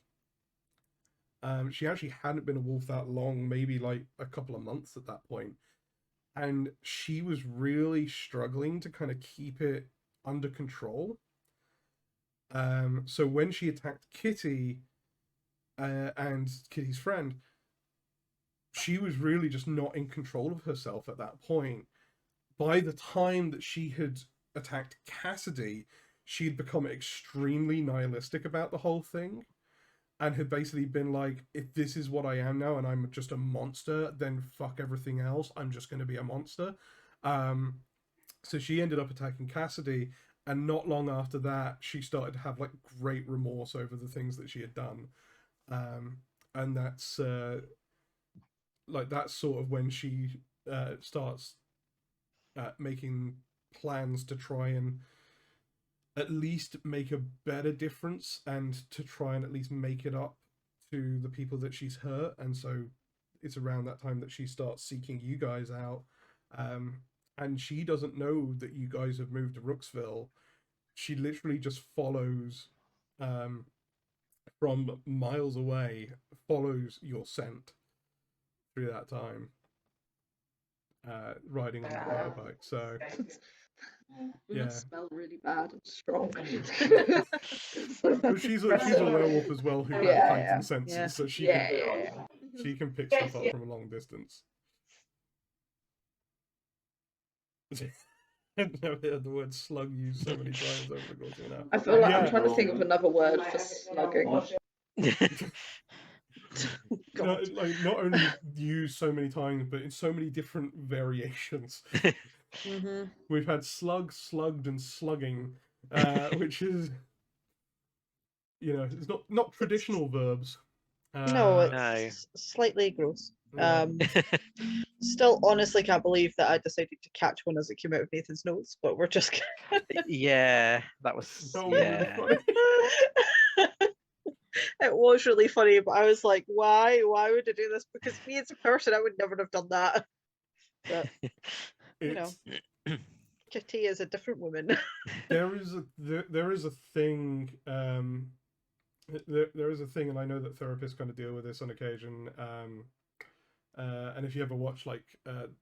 She actually hadn't been a wolf that long, maybe like a couple of months at that point. And she was really struggling to kind of keep it under control. So when she attacked Kitty and Kitty's friend, she was really just not in control of herself at that point. By the time that she had attacked Cassidy, she had become extremely nihilistic about the whole thing. And had basically been like, if this is what I am now and I'm just a monster, then fuck everything else. I'm just going to be a monster. So she ended up attacking Cassidy. And not long after that, she started to have like great remorse over the things that she had done. And that's that's sort of when she starts making plans to try and at least make a better difference and to try and at least make it up to the people that she's hurt. And so it's around that time that she starts seeking you guys out. And she doesn't know that you guys have moved to Rooksville. She literally just follows from miles away, follows your scent through that time, riding on the motorbike. So we yeah, must smell really bad and strong. but she's a werewolf as well who has heightened senses, so she can pick stuff up from a long distance. I've never heard the word slug used so many times over the course of an hour. I feel like I'm Yeah. trying to think of another word for slugging. No, like not only used so many times, but in so many different variations. We've had slug, slugged, and slugging, which is, it's not traditional verbs. No, it's No. slightly gross. Yeah. Still honestly can't believe that I decided to catch one as it came out of Nathan's nose, but we're just Yeah, that was That was really funny. It was really funny, but I was like, why would I do this? Because me as a person, I would never have done that. But you know, Kitty is a different woman. There is a thing. There is a thing, and I know that therapists kind of deal with this on occasion. And if you ever watch like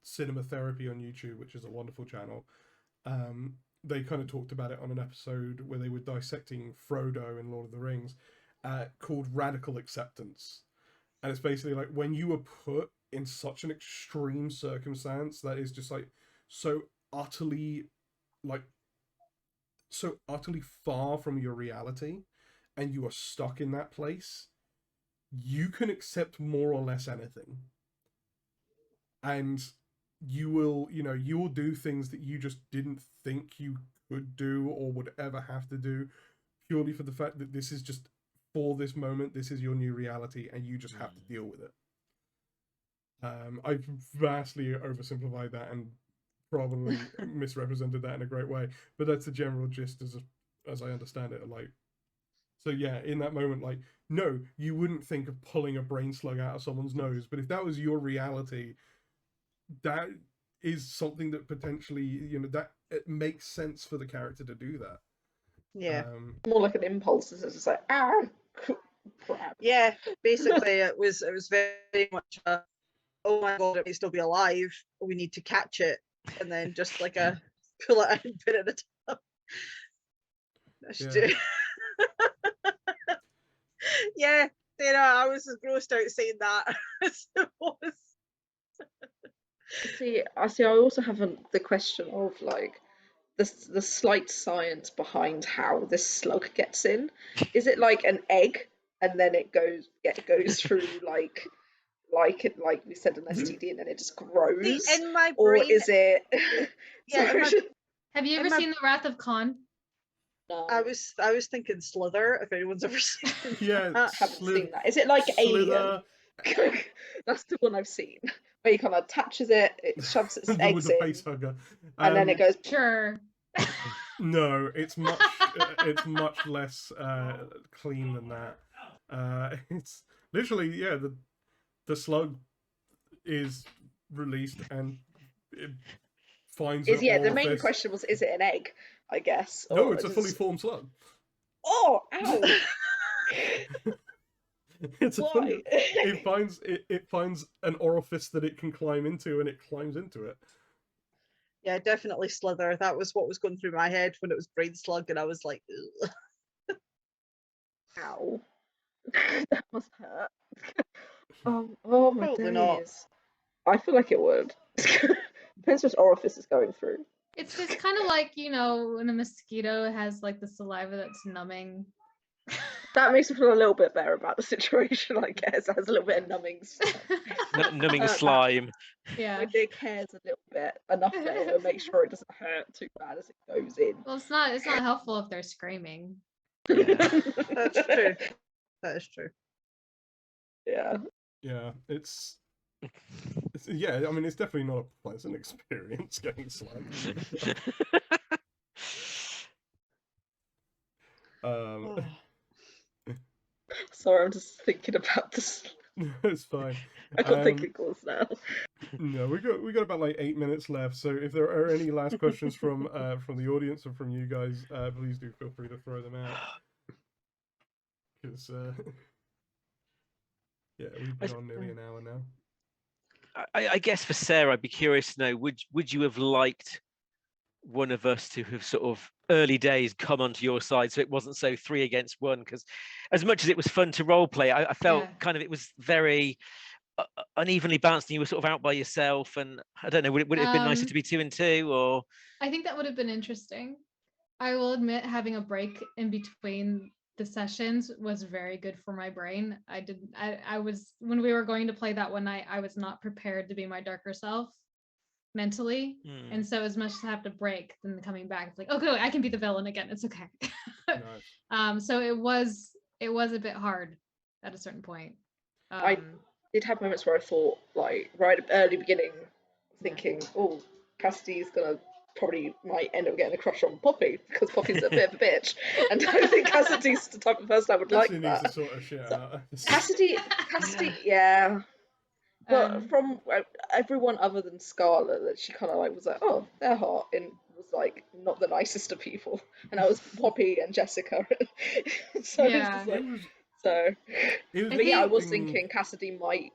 Cinema Therapy on YouTube, which is a wonderful channel, they kind of talked about it on an episode where they were dissecting Frodo in Lord of the Rings, called Radical Acceptance. And it's basically like when you are put in such an extreme circumstance that is just like so utterly far from your reality, and you are stuck in that place, you can accept more or less anything. And you will do things that you just didn't think you could do or would ever have to do, purely for the fact that this is just, for this moment, this is your new reality, and you just have to deal with it. I've vastly oversimplified that and probably misrepresented that in a great way, but that's the general gist as I understand it. Like, so yeah, in that moment, like, no, you wouldn't think of pulling a brain slug out of someone's nose, but if that was your reality, that is something that potentially, that it makes sense for the character to do that. Yeah. More like an impulse. It's just like, crap. Yeah, basically it was very much a, oh my god, it may still be alive, we need to catch it, and then just like a pull it out and put it in the tub. Yeah, I was as grossed out saying that as it was. See, I also have the question of like the slight science behind how this slug gets in. Is it like an egg and then it goes through like we said, an STD, and then it just grows? See, in my or brain, is it? Have you ever seen The Wrath of Khan? No. I was thinking Slither. If anyone's ever seen Yeah, that. I haven't seen that. Is it like Alien? That's the one I've seen, where he kind of attaches it shoves its eggs with the in, face hugger, and then it goes. Sure. No, it's much less clean than that. It's literally, yeah, the slug is released and it finds The main orifice. question was, is it an egg? I guess. No, it's a fully formed slug. Oh, ow! It's a Why? it finds an orifice that it can climb into, and it climbs into it. Yeah, definitely Slither. That was what was going through my head when it was brain slug, and I was like, ugh. Ow. That must hurt. Oh my Probably days. not. I feel like it would. Depends which orifice it's going through. It's kind of like, when a mosquito has like the saliva that's numbing. That makes me feel a little bit better about the situation, I guess. It has a little bit of numbing Numbing slime. Yeah. My dick hairs a little bit, enough that it'll make sure it doesn't hurt too bad as it goes in. Well, it's not helpful if they're screaming. Yeah. That's true. That is true. Yeah, it's yeah. I mean, it's definitely not a pleasant experience getting slugged. Sorry, I'm just thinking about this. It's fine. I got thinking calls now. No, we got about like 8 minutes left. So if there are any last questions from the audience or from you guys, please do feel free to throw them out. Because yeah, we've been on nearly an hour now. I guess for Sarah, I'd be curious to know, would you have liked one of us to have sort of early days come onto your side so it wasn't so 3 against 1? Because as much as it was fun to role play, I felt kind of it was very unevenly balanced and you were sort of out by yourself? And I don't know, would it have been nicer to be 2 and 2, or? I think that would have been interesting. I will admit, having a break in between the sessions was very good for my brain. I was, when we were going to play that one night, I was not prepared to be my darker self mentally. And so as much as I have to break, then coming back, it's like, okay, I can be the villain again. It's okay. Nice. So it was a bit hard at a certain point. I did have moments where I thought, like, right at the early beginning, thinking, oh, Cassidy's gonna might end up getting a crush on Poppy because Poppy's a bit of a bitch, and I don't think Cassidy's the type of person I would like that. Needs to sort of shit out. Cassidy, yeah. But from everyone other than Scarlet, that she kind of like was like, oh, they're hot, and was like not the nicest of people, and that was Poppy and Jessica. So yeah. But yeah, I was thinking Cassidy might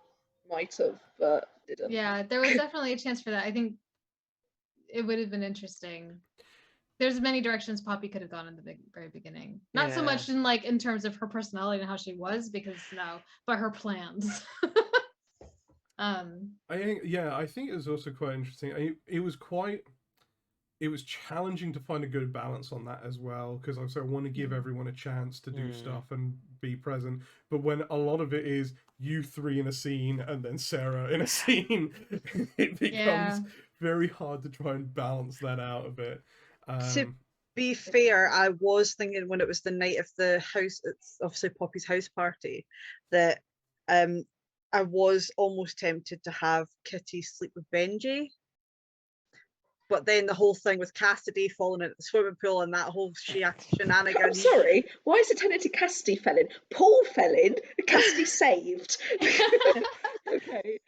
have, but didn't. Yeah, there was definitely a chance for that. I think it would have been interesting. There's many directions Poppy could have gone in the very beginning. Not so much in terms of her personality and how she was, because but her plans. I think it was also quite interesting. It was challenging to find a good balance on that as well, because I want to give everyone a chance to do stuff and be present. But when a lot of it is you three in a scene and then Sarah in a scene, it becomes very hard to try and balance that out a bit. To be fair, I was thinking when it was the night of the house, it's obviously Poppy's house party, that I was almost tempted to have Kitty sleep with Benji. But then the whole thing with Cassidy falling into the swimming pool and that whole shenanigans. I'm sorry, why is it technically Cassidy fell in? Paul fell in, Cassidy saved. Okay.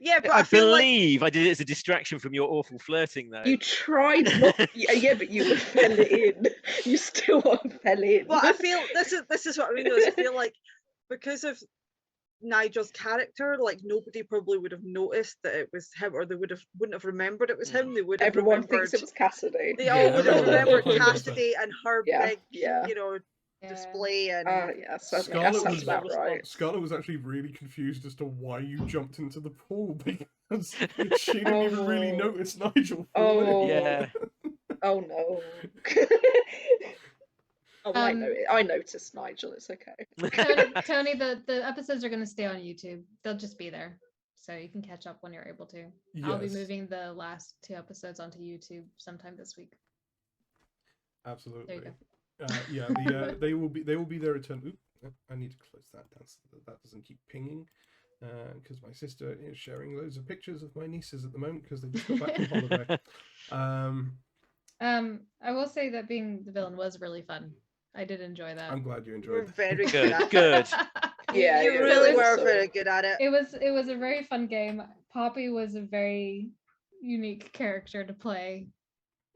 Yeah, but I believe I did it as a distraction from your awful flirting, though. You tried not, but you fell in. You still fell in. Well, I feel this is what I mean. I feel like because of Nigel's character, like nobody probably would have noticed that it was him, or they wouldn't have remembered it was him. They would have Everyone thinks it was Cassidy. They all would have remembered Cassidy and her big, display. And Scarlet was actually really confused as to why you jumped into the pool, because she didn't even really notice Nigel. Oh no. I noticed Nigel. It's okay. Tony, the episodes are going to stay on YouTube. They'll just be there, so you can catch up when you're able to. Yes. I'll be moving the last 2 episodes onto YouTube sometime this week. Absolutely. There you go. They will be there. I need to close that down so that doesn't keep pinging, because my sister is sharing loads of pictures of my nieces at the moment because they just got back from holiday. I will say that being the villain was really fun. I did enjoy that. I'm glad you enjoyed it. Very good. Good. Yeah, you really were very good at it. It was a very fun game. Poppy was a very unique character to play.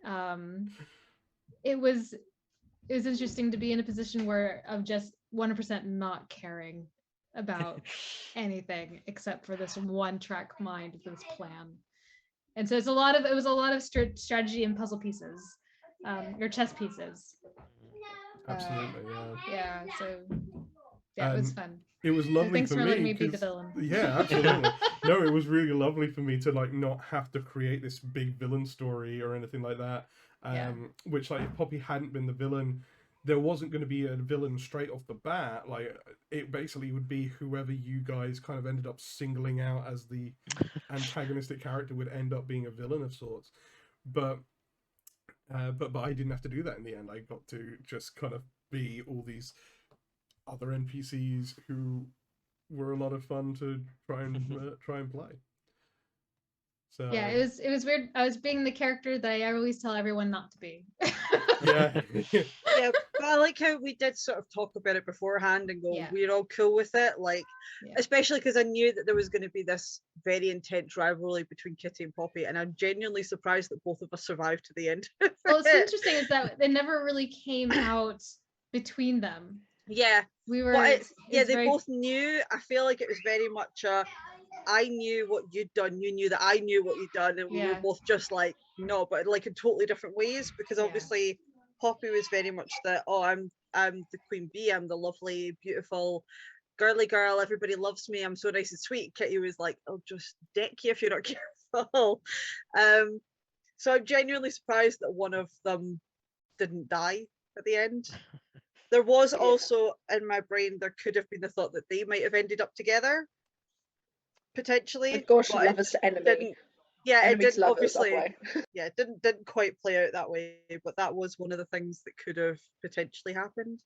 It was interesting to be in a position of just 100% not caring about anything except for this one track mind, this plan. And so it was a lot of strategy and puzzle pieces, or chess pieces. Absolutely, yeah. So it was fun. It was lovely. So thanks for for me letting me be the villain. Yeah, absolutely. No, it was really lovely for me to not have to create this big villain story or anything like that. Which, if Poppy hadn't been the villain, there wasn't going to be a villain straight off the bat. It basically would be whoever you guys kind of ended up singling out as the antagonistic character would end up being a villain of sorts. But I didn't have to do that in the end. I got to just kind of be all these other NPCs who were a lot of fun to try and play. So yeah, it was weird. I was being the character that I always tell everyone not to be. Yeah, but I like how we did sort of talk about it beforehand and go, we're all cool with it. Especially because I knew that there was going to be this very intense rivalry between Kitty and Poppy, and I'm genuinely surprised that both of us survived to the end. Well, what's interesting is that it never really came out between them. Yeah, we were. They both knew. I feel like it was very much I knew what you'd done, you knew that I knew what you'd done, and we were both just like, no, but in totally different ways, because obviously Poppy was very much I'm the queen bee, I'm the lovely, beautiful, girly girl, everybody loves me, I'm so nice and sweet. Kitty was like, I'll just deck you if you're not careful. So I'm genuinely surprised that one of them didn't die at the end. There was also in my brain, there could have been the thought that they might have ended up together, potentially. Oh gosh, lovers to enemy. It didn't lovers, obviously. Yeah, it didn't quite play out that way, but that was one of the things that could have potentially happened.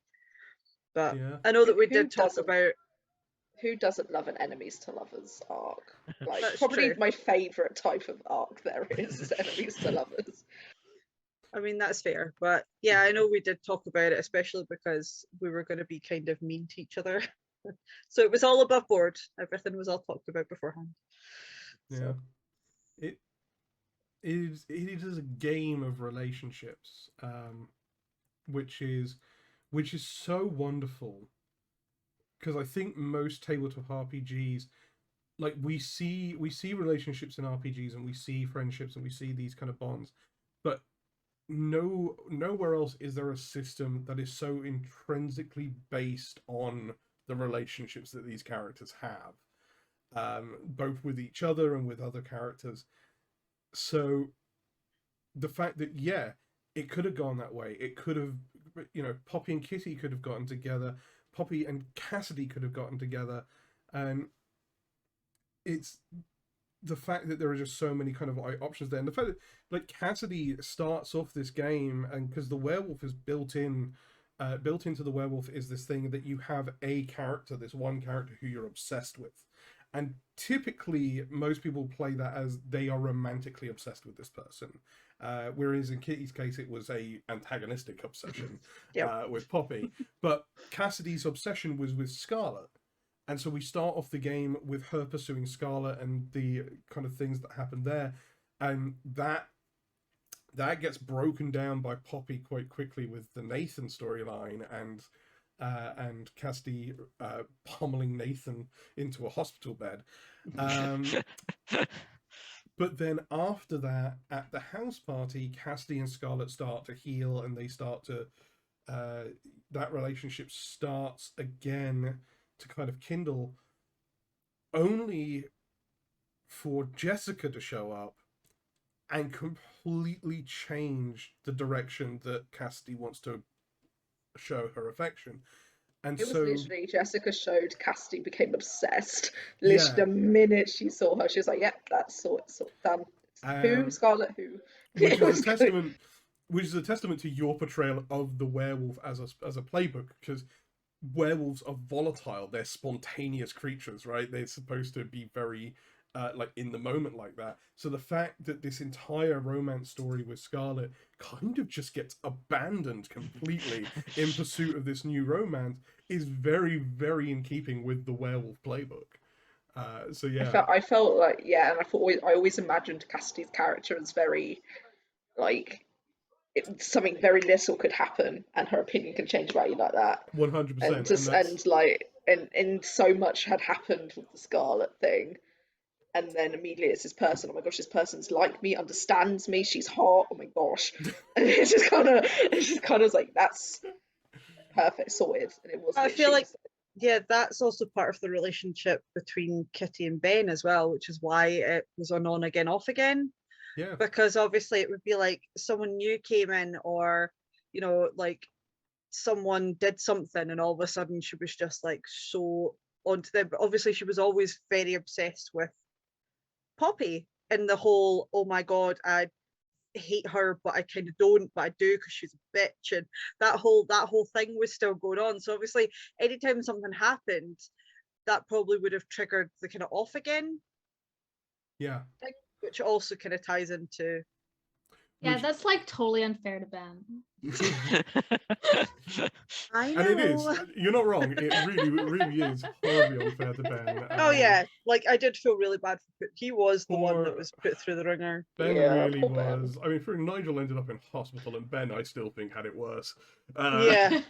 But yeah. I know that we did talk about who doesn't love an enemies to lovers arc? Like That's probably true. my favourite type of arc there is enemies to lovers. I mean, that's fair, but yeah, I know we did talk about it, especially because we were going to be kind of mean to each other. So it was all above board. Everything was all talked about beforehand. Yeah. So. It is a game of relationships, which is so wonderful, because I think most tabletop RPGs, like we see relationships in RPGs, and we see friendships, and we see these kind of bonds, but nowhere else is there a system that is so intrinsically based on the relationships that these characters have, both with each other and with other characters. So the fact that, yeah, it could have gone that way. It could have, Poppy and Kitty could have gotten together. Poppy and Cassidy could have gotten together. And it's the fact that there are just so many kind of options there. And the fact that, like, Cassidy starts off this game, and because the werewolf is built into the werewolf is this thing that you have a character, this one character who you're obsessed with. And typically, most people play that as they are romantically obsessed with this person. Whereas in Kitty's case, it was a antagonistic obsession with Poppy. But Cassidy's obsession was with Scarlet. And so we start off the game with her pursuing Scarlet and the kind of things that happen there. And that gets broken down by Poppy quite quickly with the Nathan storyline and Cassidy pummeling Nathan into a hospital bed. But then after that, at the house party, Cassidy and Scarlet start to heal, and they start to that relationship starts again to kind of kindle, only for Jessica to show up and completely change the direction that Cassidy wants to show her affection. And it was literally Jessica showed, Cassidy became obsessed. Literally the minute she saw her, she was like, "Yep, that's sort done." Who, Scarlet? Who? Which is a testament to your portrayal of the werewolf as a playbook, because werewolves are volatile. They're spontaneous creatures, right? They're supposed to be very like in the moment like that. So the fact that this entire romance story with Scarlet kind of just gets abandoned completely in pursuit of this new romance is very, very in keeping with the werewolf playbook. So yeah, I felt like, yeah, and I always imagined Cassidy's character as very like something very little could happen and her opinion can change about you like that. 100%. And so much had happened with the Scarlet thing. And then immediately it's this person, oh my gosh, this person's like me, understands me, she's hot, oh my gosh. And it's just kind of like, that's perfect, sorted. And it wasn't. I feel like, yeah, that's also part of the relationship between Kitty and Ben as well, which is why it was on again, off again. Yeah. Because obviously it would be like someone new came in, or, like someone did something and all of a sudden she was just like so onto them. But obviously she was always very obsessed with Poppy, and the whole, oh my god, I hate her but I kind of don't, but I do because she's a bitch, and that whole thing was still going on. So obviously anytime something happened, that probably would have triggered the kind of off again thing, which also kind of ties into that's like totally unfair to Ben. I know. And it is. You're not wrong. It really is horribly unfair to Ben. Oh yeah, like I did feel really bad for. He was the one that was put through the ringer. Ben really was. Ben. I mean, Nigel ended up in hospital, and Ben, I still think, had it worse. Yeah.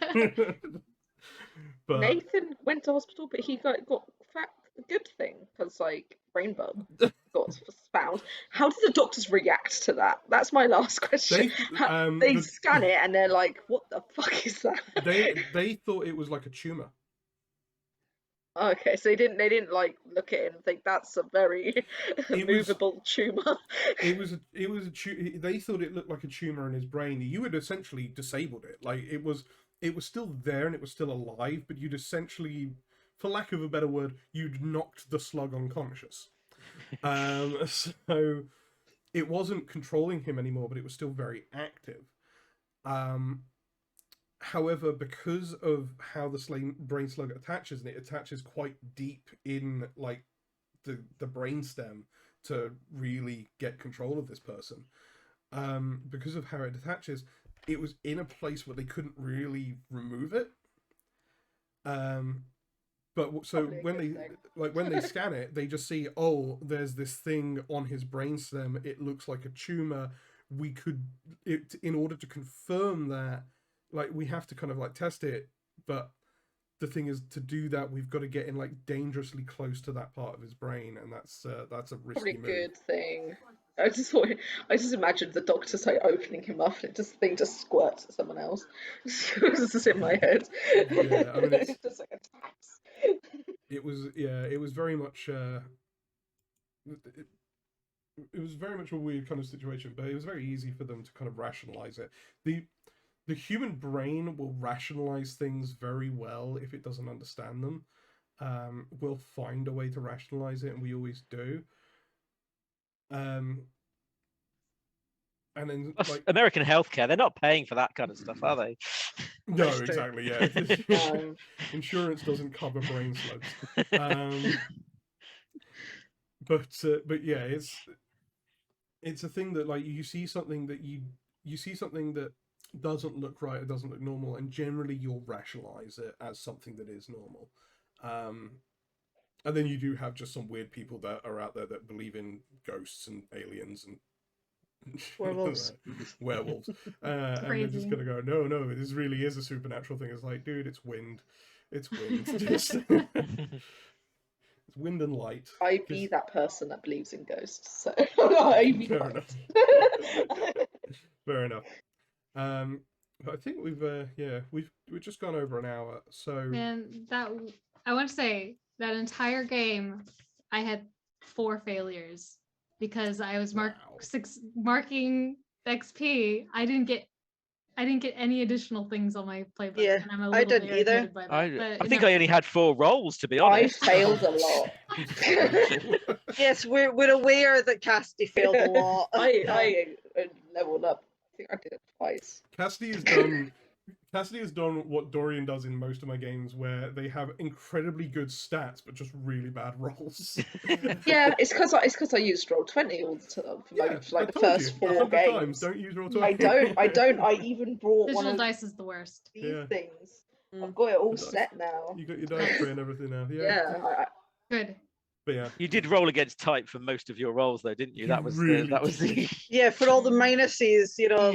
But Nathan went to hospital, but he got a good thing, because like brain bug got found. How did the doctors react to that? That's my last question. They scan it and they're like, what the fuck is that? They thought it was like a tumor. Okay, so they didn't like look at it and think that's a very movable tumor. They thought it looked like a tumor in his brain. You had essentially disabled it. Like it was still there and it was still alive, but you'd essentially, for lack of a better word, you'd knocked the slug unconscious. So it wasn't controlling him anymore, but it was still very active. However, because of how the brain slug attaches, and it attaches quite deep in like the brain stem to really get control of this person. Because of how it attaches, it was in a place where they couldn't really remove it. But so when they scan it, they just see, oh, there's this thing on his brainstem. It looks like a tumor. In order to confirm that, like we have to kind of like test it. But the thing is, to do that, we've got to get in like dangerously close to that part of his brain, and that's a risky Probably a move. good thing. I just imagined the doctor like opening him up and thing just squirts at someone else. It's just in my head. Yeah, I mean, it's just like attacks. It was very much it was very much a weird kind of situation, but it was very easy for them to kind of rationalize it. The human brain will rationalize things very well if it doesn't understand them. We'll find a way to rationalize it, and we always do. And then like American healthcare, they're not paying for that kind of stuff, are they? No, exactly. Yeah, insurance doesn't cover brain slugs. But yeah, it's a thing that like you see something that doesn't look right, it doesn't look normal, and generally you'll rationalize it as something that is normal. And then you do have just some weird people that are out there that believe in ghosts and aliens and werewolves. And they're just gonna go, no, this really is a supernatural thing. It's like, dude, it's wind. It's wind and light. I be that person that believes in ghosts, so I be Fair enough. Fair enough. But I think we've just gone over an hour. So man, I want to say that entire game, I had 4 failures because I was marking XP. I didn't get any additional things on my playbook. Yeah, and I'm a I little didn't bit either. by that, I think I only had 4 rolls, to be honest. I failed a lot. Yes, we're aware that Cassidy failed a lot. I leveled up. I think I did it twice. Cassidy has done what Dorian does in most of my games, where they have incredibly good stats but just really bad rolls. Yeah, it's because I used Roll20 all the time for like the first 4 games. Times, don't use Roll20. I don't. I even brought digital one of dice is the worst. these things. I've got it all set now. You got your dice tray and everything now. Yeah. Good. But yeah, you did roll against type for most of your rolls, though, didn't you? That was the yeah, for all the minuses, like oh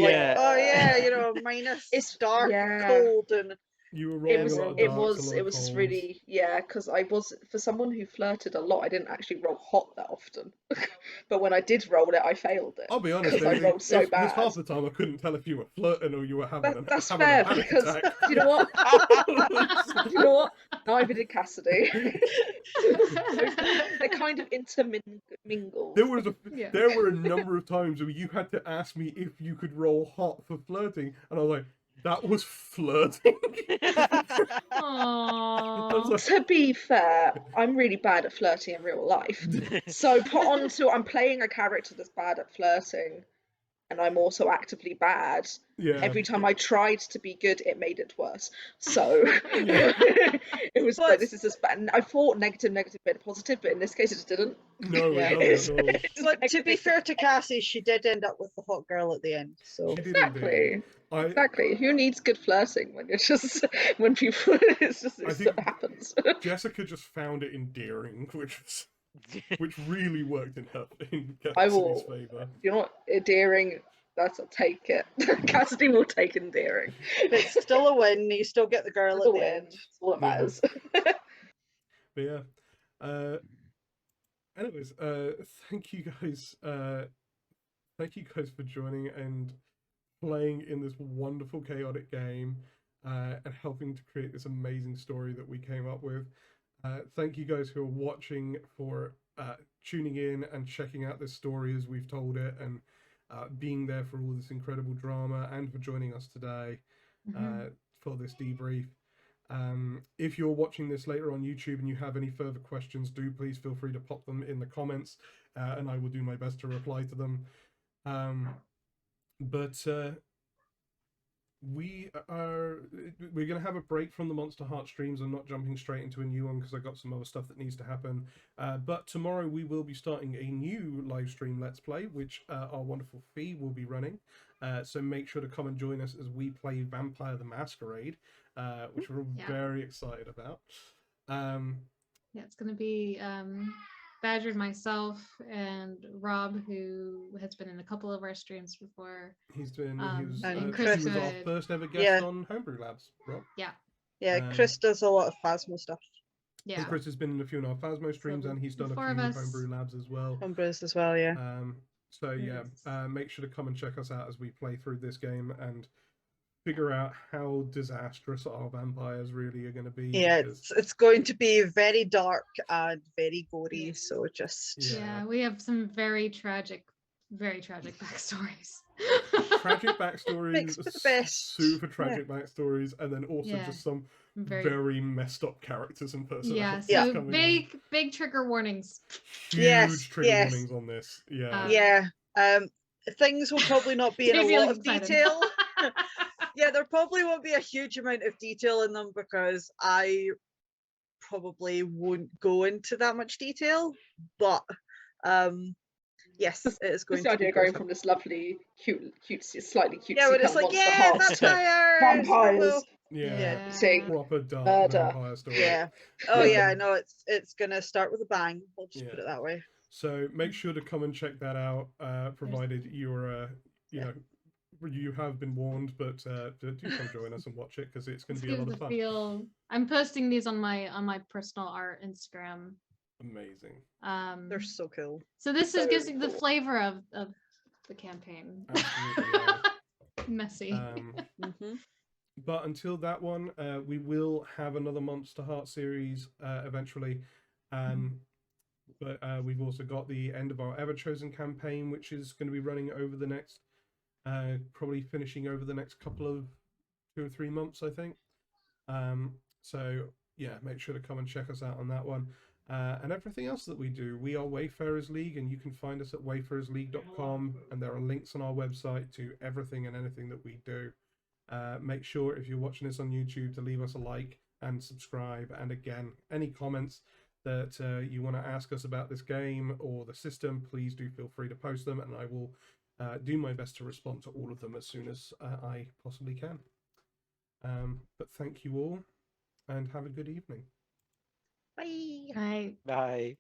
yeah, minus it's dark, cold, and you were rolling a lot of darks, it was really because I was, for someone who flirted a lot, I didn't actually roll hot that often. But when I did roll it, I failed it. I'll be honest, I rolled so bad. Because half the time I couldn't tell if you were flirting or you were having That's having fair, a panic because attack. you know what? You know what? Neither did Cassidy. They're kind of intermingled. There were a number of times where you had to ask me if you could roll hot for flirting, and I was like, that was flirting. To be fair, I'm really bad at flirting in real life. So I'm playing a character that's bad at flirting, and I'm also actively bad. Yeah. Every time I tried to be good, it made it worse. So it was like, this is just bad. And I thought negative made it positive, but in this case, it just didn't. No, it doesn't. But to be fair to Cassie, she did end up with the hot girl at the end. So exactly. Exactly. Who needs good flirting when when people it happens? Jessica just found it endearing, which really worked in Cassidy's favour. You know what? Endearing, that's a take it. Cassidy will take endearing. It's still a win. You still get the girl at the end. That's all that matters. But yeah. Anyways, thank you guys. Thank you guys for joining and playing in this wonderful chaotic game, and helping to create this amazing story that we came up with. Thank you guys who are watching for tuning in and checking out this story as we've told it, and being there for all this incredible drama, and for joining us today for this debrief. If you're watching this later on YouTube and you have any further questions, do please feel free to pop them in the comments, and I will do my best to reply to them. We're going to have a break from the Monster Heart streams. I'm not jumping straight into a new one because I've got some other stuff that needs to happen. But tomorrow we will be starting a new live stream Let's Play, which our wonderful Fee will be running. So make sure to come and join us as we play Vampire the Masquerade, which we're very excited about. Yeah, it's going to be Badger and myself and Rob, who has been in a couple of our streams before. He was Chris our first ever guest on Homebrew Labs, Rob. Yeah, Chris does a lot of Phasmo stuff. Yeah. And Chris has been in a few of our Phasmo streams, and he's done a few Homebrew Labs as well. Homebrews as well, yeah. So yeah, make sure to come and check us out as we play through this game and figure out how disastrous our vampires really are going to be. Yeah, it's going to be very dark and very gory, so just... Yeah, we have some very tragic backstories. Tragic backstories, super tragic backstories, and then also just some very messed up characters and personalities. Yeah, so big trigger warnings. Huge trigger warnings on this. Things will probably not be in a lot of detail. Yeah, there probably won't be a huge amount of detail in them because I probably won't go into that much detail, but yes, it is going to be going from this lovely, slightly cutesy but it's like, vampires. Proper dark vampire story. Yeah. Oh yeah, I know it's gonna start with a bang. We'll just put it that way. So make sure to come and check that out, provided you're you have been warned, but do come join us and watch it because it's going to be a lot of fun. I'm posting these on my personal art Instagram. Amazing. They're so cool. So this gives you the flavor of the campaign. Absolutely. Messy. But until that one, we will have another Monster Heart series eventually. But we've also got the end of our Ever Chosen campaign, which is going to be running over the next, probably finishing over the next couple of 2 or 3 months, I think. So yeah, make sure to come and check us out on that one. And everything else that we do. We are Wayfarers League, and you can find us at wayfarersleague.com, and there are links on our website to everything and anything that we do. Make sure, if you're watching this on YouTube, to leave us a like and subscribe. And again, any comments that you want to ask us about this game or the system, please do feel free to post them, and I will do my best to respond to all of them as soon as I possibly can. But thank you all, and have a good evening. Bye. Bye. Bye.